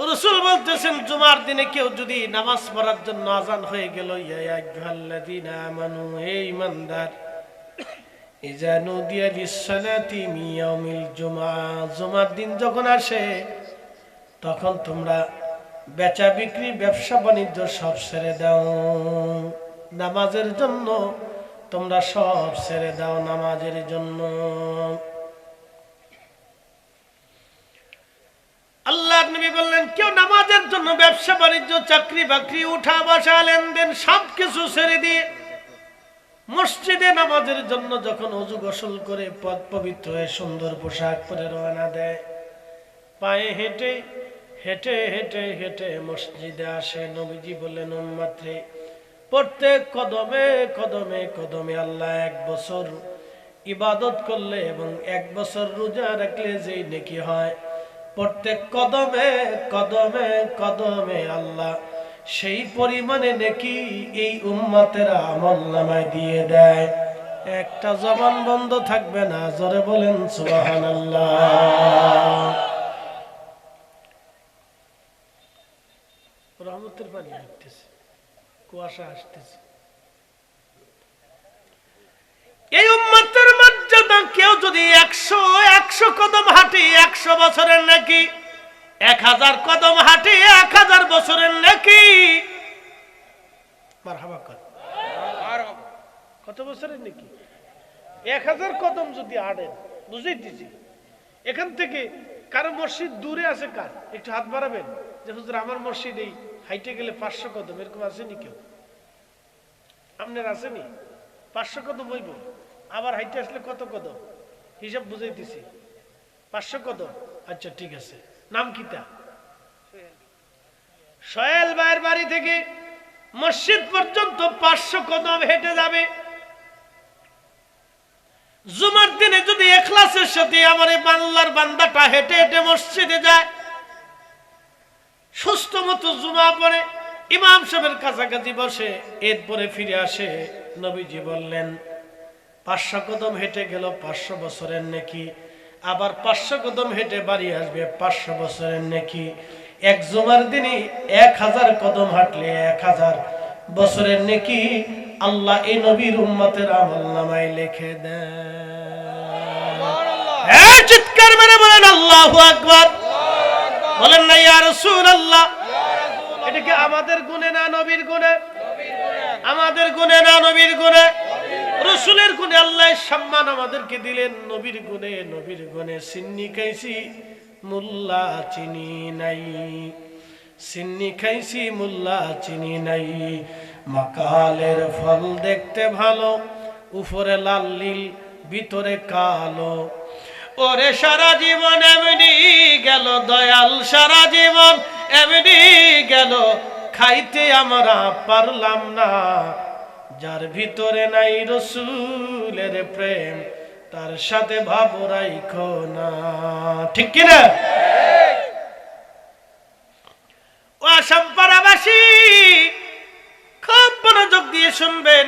রাসূল বলতেছেন, জুমার দিনে কেউ যদি নামাজ পড়ার জন্য আযান হয়ে গেল, ইয়া আইয়ুহাল্লাযীনা আমানু, হে ঈমানদার, ইযা নুদিয়া লিস-সালাতি মিন ইয়াউমিল জুমআ, জুমার দিন যখন আসে তখন তোমরা বেচা বিক্রি, ব্যবসা বাণিজ্য সব ছেড়ে দাও, নামাজের জন্য তোমরা সব ছেড়ে দাও, নামাজের জন্য। আল্লাহ নবী বললেন, কেউ নামাজের জন্য ব্যবসা বাণিজ্য, চাকরি বাকরি, উঠা বসা, লেনদেন সবকিছু ছেড়ে দিয়ে মসজিদে নামাজের জন্য যখন ওযু গোসল করে পথ পবিত্র হয়ে সুন্দর পোশাক পরে রওনা দেয়, পায়ে হেঁটে হেঁটে হেঁটে হেঁটে মসজিদে আসে, নবীজি বললেন, উম্মত রে, প্রত্যেক কদমে কদমে কদমে আল্লাহ 1 বছর ইবাদত করলে এবং 1 বছর রোজা রাখলে যেই নেকি হয়, প্রত্যেক কদমে কদমে কদমে আল্লাহ সেই পরিমাণে নেকি এই উম্মতের আমলনামায় দিয়ে দেয়। একটা জবান বন্ধ থাকবে না, জোরে বলেন সুবহানাল্লাহ। রহমতের পানি আসতেছে, কুয়াশা আসতেছে। এই উম্মতের মর্যাদা, কেউ যদি 100 কদম হাঁটি 100 বছরের নেকি, 1000 কদম হাঁটি 1000 বছরের নেকি। মারহাবা কর, কত বছরের নেকি? 1000 কদম যদি হাঁটেন, বুঝাইতেছি। এখান থেকে কারো মসজিদ দূরে আছে, কার একটু হাত বাড়াবেন যে হুজুর আমার মসজিদ এই হাইটে গেলে 500 কদম, এরকম আসেনি কেউ? আপনার আসেনি? 500 কদম হইব, আবার হাইটে আসলে কত কদম হিসাব বুঝাইতেছি। 500 কদম, আচ্ছা ঠিক আছে। নাম কিতা? সোহেল ভাইয়ের বাড়ি থেকে মসজিদ পর্যন্ত 500 কদম হেঁটে যাবে। জুমার দিনে যদি ইখলাসের সাথে আমার এই বাংলার বান্দাটা হেঁটে হেঁটে মসজিদে যায়, সুস্থ মতো জুমা পড়ে ইমাম সাহেবের কাছাকাছি বসে, এরপরে ফিরে আসে, নবীজি বললেন 500 কদম হেঁটে গেল 500 বছরের নেকি, আবার 500 কদম হেঁটে বাড়ি আসবে 500 বছরের নেকি। এক জুমার দিনে 1000 কদম হাঁটলে 1000 বছরের নেকি আল্লাহ এই নবীর উম্মতের আমলনামায় লিখে দেয়। চিৎকার মেরে বলেন আল্লাহু আকবার। বলেন না ইয়া রাসূলুল্লাহ। এটা কি আমাদের গুণে না নবীর গুণে? আমাদের গুণে না নবীর গুণে? রাসূলের গুণে আল্লাহ সম্মান আমাদেরকে দিলেন, নবীর গুণে নবীর গুণে সিন্নি খাইছি মোল্লা চিনি নাই, সিন্নি খাইছি মোল্লা চিনি নাই। মাকালের ফল দেখতে ভালো, উপরে লাল নীল ভিতরে কালো। ওরে সারা জীবন এমনি গেল দয়াল, সারা জীবন এমনি গেল, খাইতে আমরা পারলাম না। যার ভিতরে নাই রাসূলের প্রেম, তার সাথে ভাব রাইখো না। ঠিক কি না? ও আসামপাড়াবাসী খুব মনোযোগ দিয়ে শুনবেন,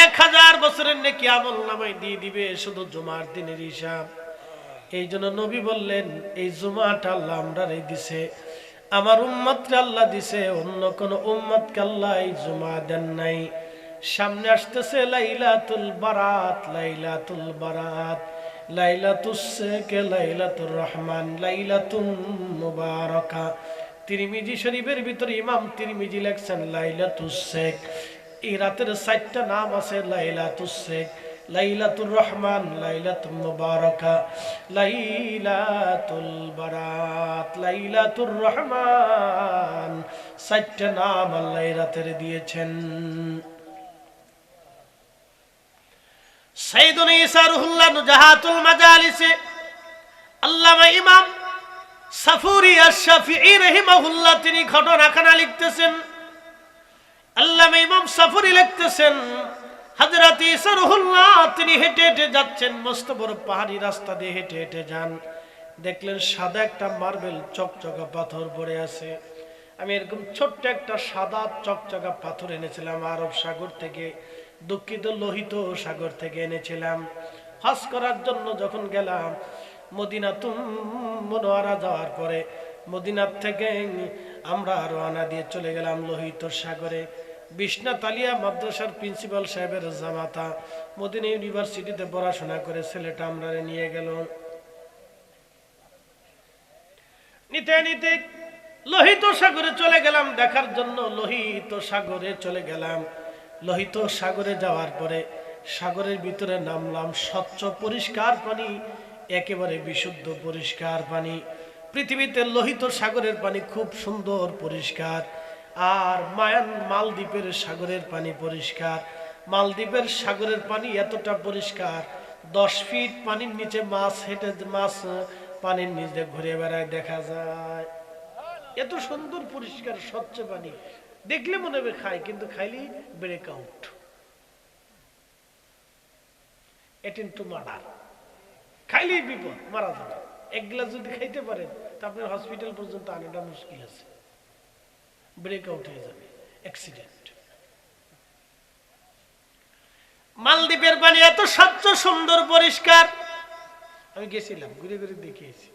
1000 বছরের নেকি আমলনামায় দিয়ে দিবে শুধু জুমার দিনের হিসাব। এই জন্য নবী বললেন এই জুমাটা আল্লাহ আমরারে দিছে, আমার উম্মতকে আল্লাহ দিছে, অন্য কোন উম্মতকে আল্লাহ এই জুমা দেন নাই। সামনে আসতেছে লাইলাতুল বারাত, লাইলাতুল বারাত, লাইলাতুস শেখ, লাইলাতুর রহমান, লাইলাতুন মুবারাকা। তিরমিজি শরীফের ভিতরে ইমাম তিরমিজি লেখছেন লাইলাতুস শেখ। এই রাতের 4টা নাম আছে, লাইলাতুস শেখ, লাইলাতুর রহমান, লাইলাতুল মুবারাকা, লাইলাতুল বারাত, লাইলাতুর রহমান। 4টা নাম আল্লাহ এই রাতের দিয়েছেন। সাইয়্যিদুনা ঈসা রুহুল্লাহ নুজাহাতুল মাজালিসে আল্লামা ইমাম সাফুরি আশ-শাফিঈ রাহিমাহুল্লাহ তিনি ঘটনাখানা লিখতেছেন। আল্লামা ইমাম সাফুরি লিখতেছেন হযরত ঈসা রুহুল্লাহ তিনি হেঁটে হেঁটে যাচ্ছেন, মস্ত বড় পাহাড়ি রাস্তা দিয়ে হেঁটে হেঁটে যান, দেখলেন সাদা একটা মার্বেল চকচকা পাথর পড়ে আছে। আমি এরকম ছোট্ট একটা সাদা চকচকা পাথর এনেছিলাম আরব সাগর থেকে, দুঃখিত লোহিত সাগর থেকে এনেছিলাম। হজ করার জন্য যখন গেলাম মদিনাতুল মুনাওয়ারা যাওয়ার পরে মদিনার থেকে আমরা রওনা দিয়ে চলে গেলাম লোহিত সাগরে। বিশ্বনাথ আলিয়া মাদ্রাসার প্রিন্সিপাল সাহেবের জামাতা মদিনা ইউনিভার্সিটিতে পড়াশোনা করে ছেলেটা আমরা নিয়ে গেল। নিতে নিতে লোহিত সাগরে চলে গেলাম দেখার জন্য, লোহিত সাগরে চলে গেলাম। লোহিত সাগরে যাওয়ার পরে সাগরের ভিতরে নামলাম, স্বচ্ছ পরিষ্কার পানি, একেবারে বিশুদ্ধ পরিষ্কার পানি। পৃথিবীতে লোহিত সাগরের পানি খুব সুন্দর পরিষ্কার। আর মালদ্বীপের সাগরের পানি পরিষ্কার। মালদ্বীপের সাগরের পানি এতটা পরিষ্কার 10 ফিট পানির নিচে মাছ পানির নিচে ঘুরে বেড়ায় দেখা যায়। এত সুন্দর পরিষ্কার স্বচ্ছ পানি, দেখলে মনে হবে খাই, কিন্তু খাইলেই break out, attend to murder, খাইলেই বিপদ, মারা যাবে। এক গ্লাস যদি খাইতে পারেন তা আপনার হসপিটাল পর্যন্ত আনাটা মুশকিল আছে, ব্রেক আউট হয়ে যাবে, অ্যাক্সিডেন্ট। মালদ্বীপের পানি এত স্বচ্ছ সুন্দর পরিষ্কার, আমি গেছিলাম ঘুরে ঘুরে দেখিয়েছি।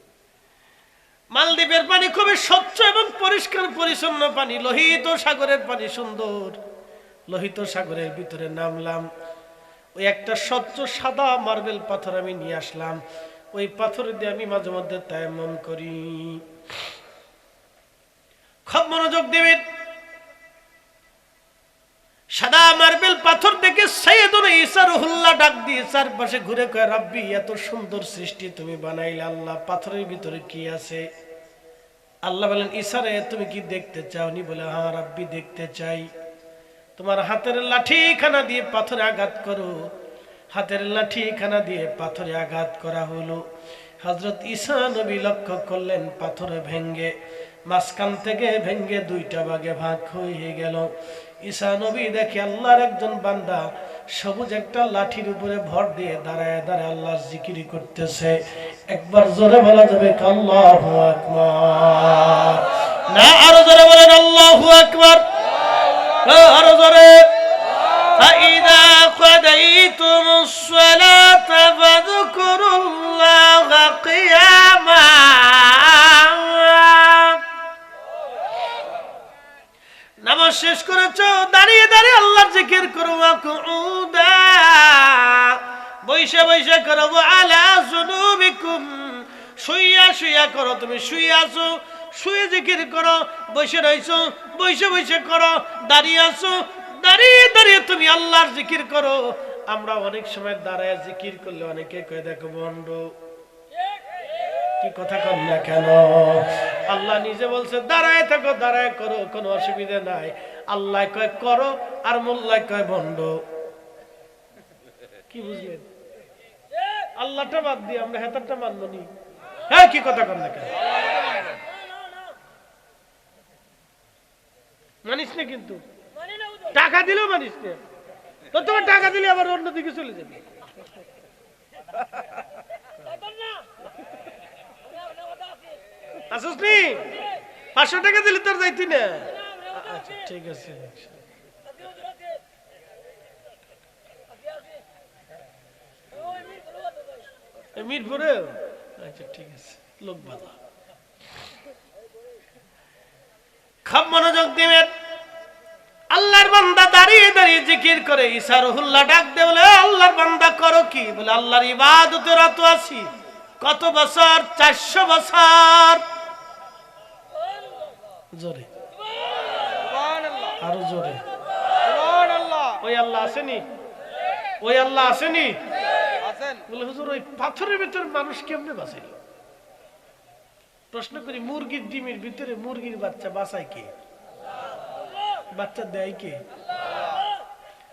মালদ্বীপের পানি খুবই স্বচ্ছ এবং পরিষ্কার পরিচ্ছন্ন পানি, লোহিত সাগরের পানি সুন্দর। লোহিত সাগরের ভিতরে নামলাম, ওই একটা স্বচ্ছ সাদা মার্বেল পাথর আমি নিয়ে আসলাম, ওই পাথর দিয়ে আমি মাঝে মধ্যে তায়াম্মুম করি। খুব মনোযোগ দিবেন। সাদা মার্বেল পাথর দেখে সাইয়্যিদুনা ঈসা রুহুল্লাহ ডাক দিয়ে চারপাশে ঘুরে কয়, রাব্বি এত সুন্দর সৃষ্টি তুমি বানাইলে আল্লাহ, পাথরের ভিতরে কি আছে? আল্লাহ বলেন, ঈসা রে তুমি কি দেখতে চাও? নি বলে, হ্যাঁ রাব্বি দেখতে চাই। তোমার হাতের লাঠিখানা দিয়ে পাথরে আঘাত করো। হাতের লাঠিখানা দিয়ে পাথরে আঘাত করা হলো। হযরত ঈসা নবী লক্ষ্য করলেন পাথরে ভেঙ্গে, মাঝখান থেকে ভেঙ্গে 2টা ভাগে ভাগ হয়ে গেল। ঈসা নবী দেখে আল্লাহর একজন বান্দা সবুজ একটা লাঠির উপরে ভর দিয়ে দাঁড়ায় দাঁড়ায় আল্লাহর জিকির করতেছে। একবার জোরে বলা যাবে আল্লাহু আকবার? না আরো জোরে বলেন আল্লাহু আকবার, আরো জোরে। ফাইদা قضيتم الصلاة فاذكروا الله قياما নামাজ শেষ করেছো দাঁড়িয়ে দাঁড়িয়ে আল্লাহর জিকির করো ওয়াকুউদা বৈশা বৈশা করো আলা জুনুবিকুম শুইয়া শুইয়া করো তুমি শুয়ে আছো শুয়ে জিকির করো বসে রইছো বসে বসে করো দাঁড়িয়ে আছো দাঁড়িয়ে দাঁড়িয়ে তুমি আল্লাহর জিকির করো আমরা অনেক সময় দাঁড়ায় জিকির করলে অনেকে কয় দেখো বন্ড কি কথা কন না কেন আল্লাহ নিজে বলছে দাঁড়ায় থাকো দাঁড়ায় করো কোনো অসুবিধা নাই আল্লাহ কয় করো আর মোল্লা কয় বন্ড কি বুঝলেন আল্লাহটা বাদ দিয়ে আমরা হেতারটা মানবো নি হ্যাঁ কি কথা কন না কেন মানিস না কিন্তু টাকা দিলেও মানিস না তো তোমার টাকা দিলে আবার অন্যদিকে চলে যাবে আসুস নি 500 টাকা দিলে তোর যাইতি না আচ্ছা ঠিক আছে মিরপুরে আচ্ছা ঠিক আছে লোক ভালো খুব মনোযোগ দিবেন আল্লাহর বান্দা দাঁড়িয়ে দাঁড়িয়ে জিকির করে ঈসা রুহুল্লাহ ডাক দে বলে আল্লাহর বান্দা করো কি বলে আল্লাহর ইবাদতে রত আছি কত বছর 400 বছর জোরে সুবহানাল্লাহ আরো জোরে সুবহানাল্লাহ ওই আল্লাহ আসেনি ওই আল্লাহ আসেনি আছেন বলে হুজুর ওই পাথরের ভিতর মানুষ কেমনে বাঁচাইল প্রশ্ন করি মুরগির ডিমের ভিতরে মুরগির বাচ্চা বাঁচায় কে বাচ্চা দেয় কে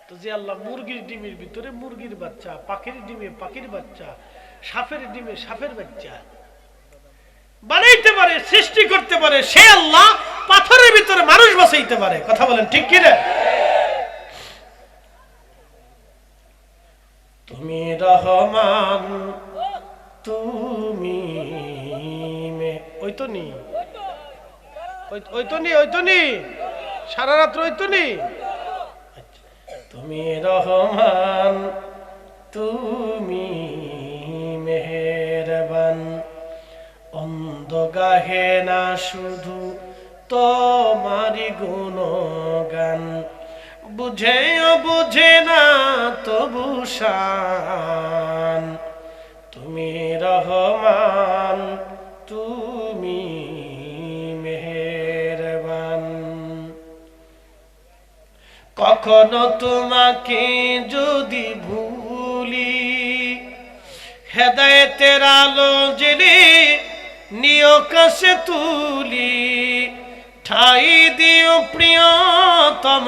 তো যে আল্লাহ মুরগির ডিমের ভিতরে মুরগির বাচ্চা পাখির ডিমে পাখির বাচ্চা সাপের ডিমে সাপের বাচ্চা বানাইতে পারে সৃষ্টি করতে পারে সে আল্লাহ পাথরের ভিতরে মানুষ বাঁচাইতে পারে কথা বলেন ঠিক কি না তুমি রহমান তুমি ওই তো নি সারা রাত্র ওই তো নি তুমি রহমান তুমি মেহেরবান অন্ধ গাহে না শুধু তোমারি গুণগান বুঝেও বুঝে না তবু শান তুমি রহমান তুমি মেহেরবান কখনো তোমাকে যদি ভুলি হেদায়েতের আলো জেলে নিয় কাছে তুলি ঠাই দিও প্রিয়তম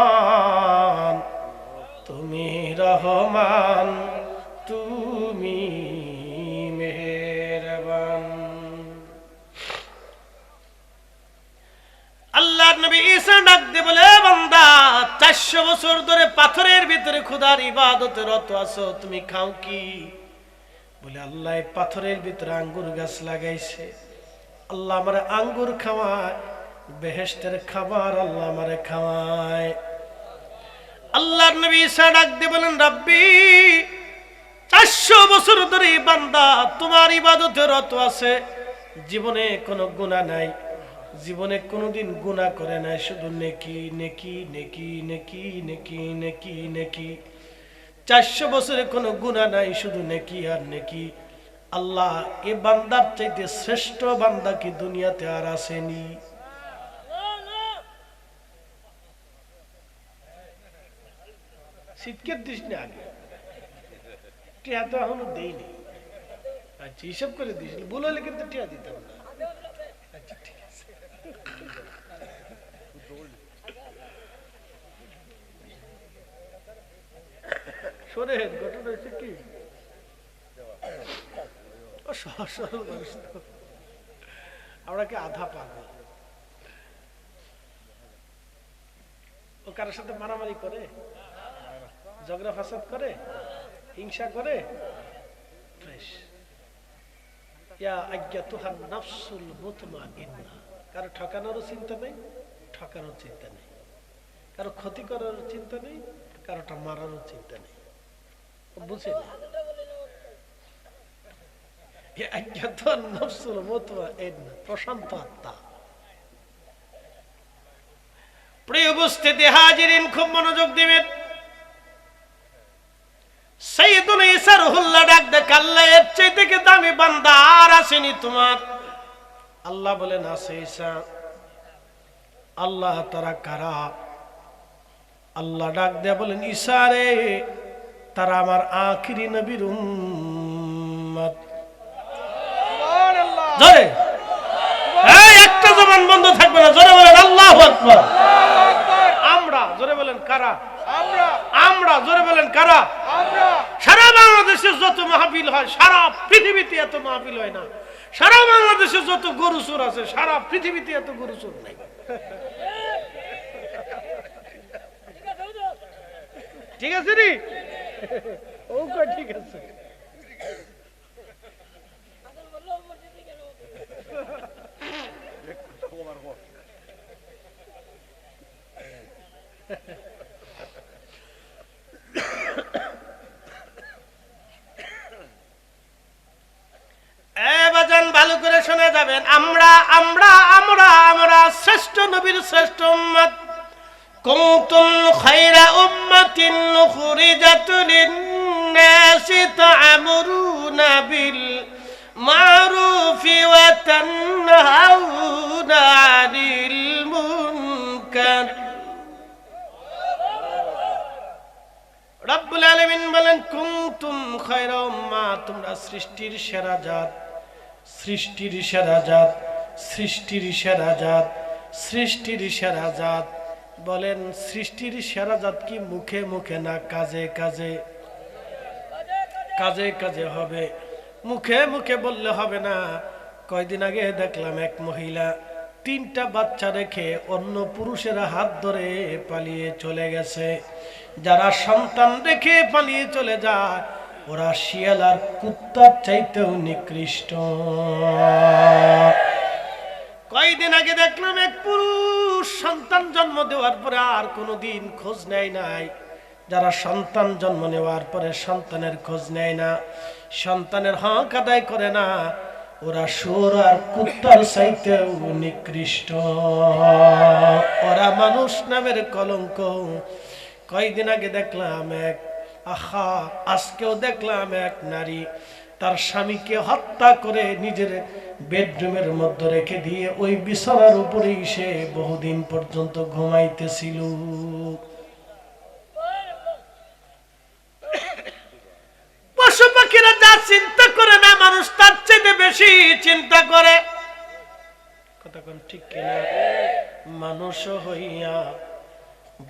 অগমহিয়ান তুমি রহমান তুমি মেহেরবান আল্লাহর নবী ঈসা ডাক দিয়ে বলে বান্দা 400 বছর ধরে পাথরের ভিতরে খোদার ইবাদতে রত আছো তুমি খাও কি বলে আল্লাহ পাথরের ভিতরে আঙ্গুর গাছ লাগাইছে আল্লাহ আমারে আঙ্গুর খাওয়ায় বেহেশতের খাবার আল্লাহ আমারে খাওয়ায় আল্লাহর নবী ঈসা ডাক দিয়ে বলেন রাব্বি 400 বছর ধরে বান্দা তোমার ইবাদতে রত আছে জীবনে কোনো গুনাহ নাই জীবনে কোনোদিন গুনাহ করে নাই শুধু নেকি নেকি নেকি নেকি নেকি নেকি নেকি 400 বছরে কোনো গুনাহ নাই শুধু নেকি আর নেকি আল্লাহ এ বান্দার চাইতে শ্রেষ্ঠ বান্দা কি দুনিয়াতে আর আসেনি শীতকের দিস না আগে টিয়া তো এখনো দেয়নি আচ্ছা হিসাব করে দিয়েছিল ভুল হলে কিন্তু টিয়া দিতাম না আচ্ছা ঠিক আছে শোনেন ঘটনা হচ্ছে কি আমরা কি আধা পাগল ও কারোর সাথে মারামারি করে ঝগড়া ফাসাদ করে হিংসা করে কারো ঠকানোরও চিন্তা নেই ঠকানোর চিন্তা নেই কারো ক্ষতি করার চিন্তা নেই, কারোটা মারারও চিন্তা নেই। বুঝে প্রশান্ত আত্মা। প্রিয় উপস্থিতি হাজিরিন, খুব মনোযোগ দিবেন। সাইয়্যিদুল ঈসা রুহুল্লাহ ডাক দেখ, আল্লাহ এর চাইতে কি দামি বান্দা আর আসেনি তোমার? আল্লাহ বলেন আছে ঈসা। আল্লাহ তারা কারা? আল্লাহ ডাক দেয়া বলেন, ঈসা রে, তারা আমার আখিরি নবীর উম্মত। জোরে একটা জবান বন্ধ থাকবে না, জোরে বলেন আল্লাহু আকবার। আমরা জোরে বলেন কারা? আমরা জোরে বলেন কারা? সারা বাংলাদেশে যত মাহফিল হয়, সারা পৃথিবীতে এত মাহফিল হয় না। সারা বাংলাদেশে যত গরু চোর আছে, সারা পৃথিবীতে এত গরু চোর নাই। ঠিক আছে রে? ও কই ঠিক আছে। ভালো করে শুনে যাবেন। আমরা আমরা আমরা আমরা শ্রেষ্ঠ নবীর শ্রেষ্ঠ উম্মত। কুনতুম খায়রা উম্মাতিন উখরিজাত লিন-নাসি তা'মুরুনা বিল মা'রুফি ওয়া তানহাউনা 'আনিল মুনকার। রব্বুল আলামিন বলেন, কুনতুম খায়রা উম্মাহ, তোমরা সৃষ্টির সেরা জাত, সৃষ্টির সেরা জাত, সৃষ্টির সেরা জাত, সৃষ্টির সেরা জাত। বলেন সৃষ্টির সেরা জাত কি মুখে মুখে না কাজে কাজে? কাজে কাজে হবে, মুখে মুখে বললে হবে না। কয়দিন আগে দেখলাম এক মহিলা 3টা বাচ্চা রেখে অন্য পুরুষেরা হাত ধরে পালিয়ে চলে গেছে। যারা সন্তান রেখে পালিয়ে চলে যায়, ওরা শিয়াল আর কুত্তার চাইতেও নিকৃষ্ট। কয়দিন আগে দেখলাম এক পুরুষ সন্তান জন্ম দেওয়ার পরে আর কোনোদিন খোঁজ নেয় নাই। যারা সন্তান জন্ম নেওয়ার পরে সন্তানের খোঁজ নেয় না, সন্তানের হক আদায় করে না, ওরা শুয়োর আর কুত্তার চাইতেও নিকৃষ্ট। ওরা মানুষ নামের কলঙ্ক। কয়দিন আগে দেখলাম এক আজকেও দেখলাম এক নারী তার স্বামীকে হত্যা করে নিজের বেডরুমের মধ্যে রেখে দিয়ে ওই বিছানার উপরেই সে বহুদিন পর্যন্ত ঘুমাইতেছিল। পশু পাখিরা যা চিন্তা করে না, মানুষ তার চেয়ে বেশি চিন্তা করে। কথা কোন ঠিক কিনা? মানুষ হইয়া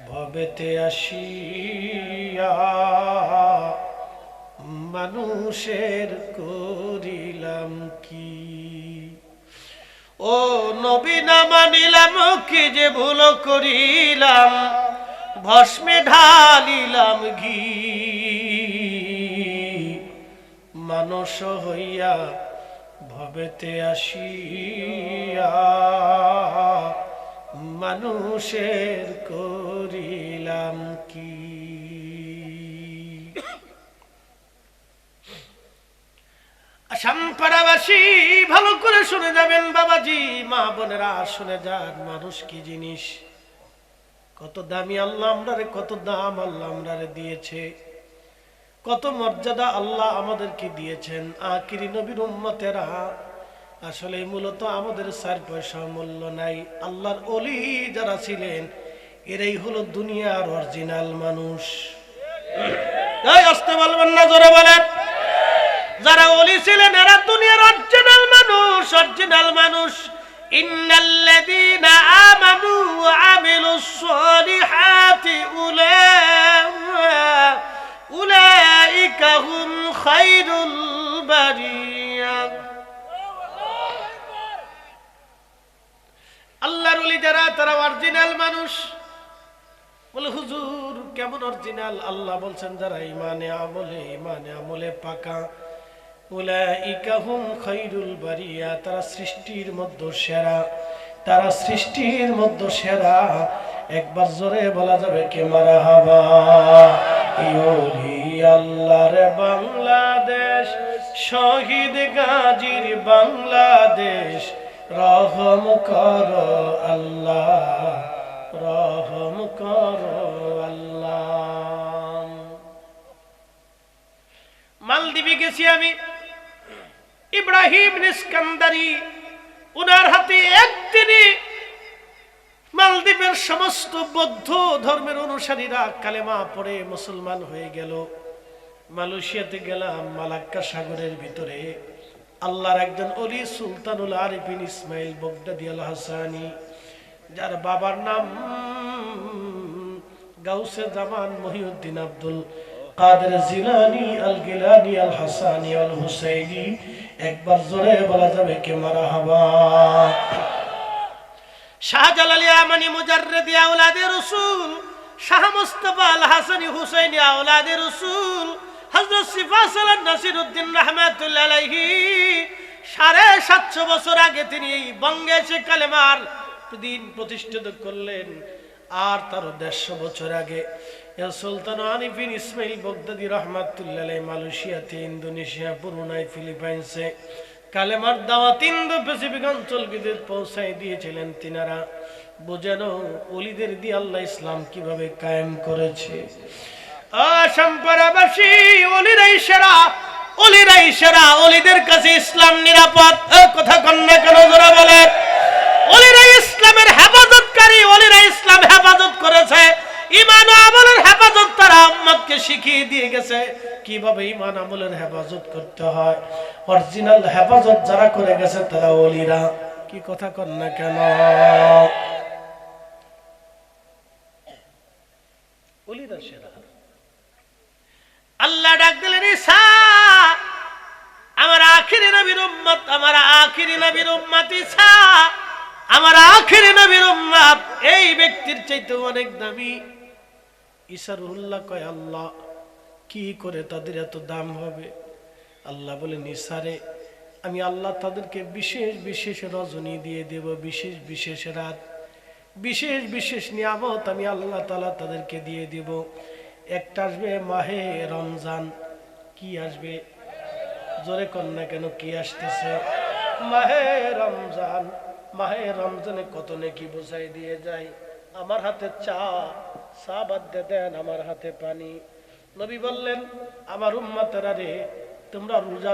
ভবেতে আসিয়া মানুষের করিলাম কি? ও নবী না মানিলাম কি যে ভুল করিলাম, ভস্মে ঢালিলাম ঘি। মানুষ হইয়া ভবেতে আসিয়া মানুষের করিলাম কি? আসামপাড়াবাসী ভালো করে শুনে যাবেন বাবাজি, মা বোনেরা শুনে যান। মানুষ কি জিনিস, কত দামি আল্লাহ আমরারে, কত দাম আল্লাহ আমরারে দিয়েছে, কত মর্যাদা আল্লাহ আমাদেরকে দিয়েছেন। আখিরি নবীর উম্মতেরা আসলে মূলত আমাদের 4 পয়সা মূল্য নাই। আল্লাহর ওলি যারা ছিলেন এরাই হলো দুনিয়ার অরিজিনাল মানুষ। আসতে বলবেন না, জোরে বলেন। যারা ওলি ছিলেন এরা দুনিয়ার অরিজিনাল মানুষ, অরিজিনাল মানুষ। ইন্নাল্লাযীনা আমানু ওয়া আমিলুস সালিহাতি উলাইকা হুম খায়রুল বারিয়া। আল্লাহর ওলি যারা, তারা অরিজিনাল মানুষ। বলে হুজুর কেমন অরিজিনাল? আল্লাহ বলছেন যারা ইমানে আমলে পাকা, উলাইকা হুম খায়রুল বারিয়া, তারা সৃষ্টির মধ্যে সেরা, তারা সৃষ্টির মধ্যে সেরা। একবার জোরে বলা যাবে কি মারহাবা। ইউলি আল্লাহর বাংলাদেশ, শহীদ গাজীর বাংলাদেশ, রহম করো আল্লাহ, রহম করো আল্লাহ। মালদ্বীপে গেছি আমি, ইব্রাহিম ইস্কান্দারি, উনার হাতে একদিনে মালদ্বীপের সমস্ত বৌদ্ধ ধর্মের অনুসারীরা কালেমা পড়ে মুসলমান হয়ে গেল। মালয়েশিয়াতে গেলাম, মালাক্কা সাগরের ভিতরে আল্লাহর একজন ওলি সুলতানুল আরিফিন ইসমাইল বগদাদি আল হাসানি, যার বাবার নাম গাউসে জামান মহিউদ্দিন আব্দুল কাদের জিলানী আল গিলানী আল হাসানি আল হুসাইনি। একবার জোরে বলা যাবে কি মারহাবা। শাহজালালী আমানি মুজাররিদি আওলাদে রাসূল, শাহ মুস্তাফা আল হাসানি হুসাইনি আওলাদে রাসূল, হযরত সিফাসালান নাসিরউদ্দিন রাহমাতুল্লাহ আলাইহি 750 বছর আগে তিনি এই বঙ্গে এসে কালেমার দিন প্রতিষ্ঠিত করলেন। আর তার 150 বছর আগে সুলতান আরিফিন ইসমাইল বগদাদি রহমাতুল্লাহ আলাইহি মালয়েশিয়াতে, ইন্দোনেশিয়া, ব্রুনাই, ফিলিপাইন্সে কালেমার দাওয়াত ইন্দো প্যাসিফিক অঞ্চলকে পৌঁছায় দিয়েছিলেন তিনারা। বোঝানো ওলিদের দিয়ে আল্লাহ ইসলাম কিভাবে কায়েম করেছে। সম্পারাবাসী, ওলিরাই সেরা, ওলিরাই সেরা, ওলিদের কাছে ইসলাম নিরাপদ। কথা কন্যা কেন জোরা বলেন? ওলিরাই ইসলামের হেফাজতকারী, ওলিরাই ইসলাম হেফাজত করেছে। ঈমান ও আমলের হেফাজত তারা উম্মতকে শিখিয়ে দিয়ে গেছে কিভাবে ঈমান আমলের হেফাজত করতে হয়। অরিজিনাল হেফাজত যারা করে গেছে তারা ওলিরা। কি কথা কন না কেন? ওলিরা সেরা। আল্লাহ ডাক দিলেন, ঈসা আমার আখিরি নবীর উম্মত, আমার আখিরি নবীর উম্মত ঈসা, আমার আখিরি নবীর উম্মত এই ব্যক্তির চাইতে অনেক দামি। ঈসা রুহুল্লাহ কয়, আল্লাহ কি করে তাদের এত দাম হবে? আল্লাহ বলেন, ঈসা রে, আমি আল্লাহ তাদেরকে বিশেষ বিশেষ রজনী দিয়ে দেব, বিশেষ বিশেষ রাত, বিশেষ বিশেষ নিয়ামত আমি আল্লাহ তাআলা তাদেরকে দিয়ে দেব। একটা আসবে মাহে রমজান। কি আসবে? জোরে কন্যা কেন? কি আসতেছে? মাহে রমজান। মাহে রমজানে কত নেকি বোঝাই দিয়ে যায়। আমার হাতে চা, চা বাদ দেন, আমার হাতে পানি। নবী বললেন, আমার উম্মতেরা রে, তোমরা রোজা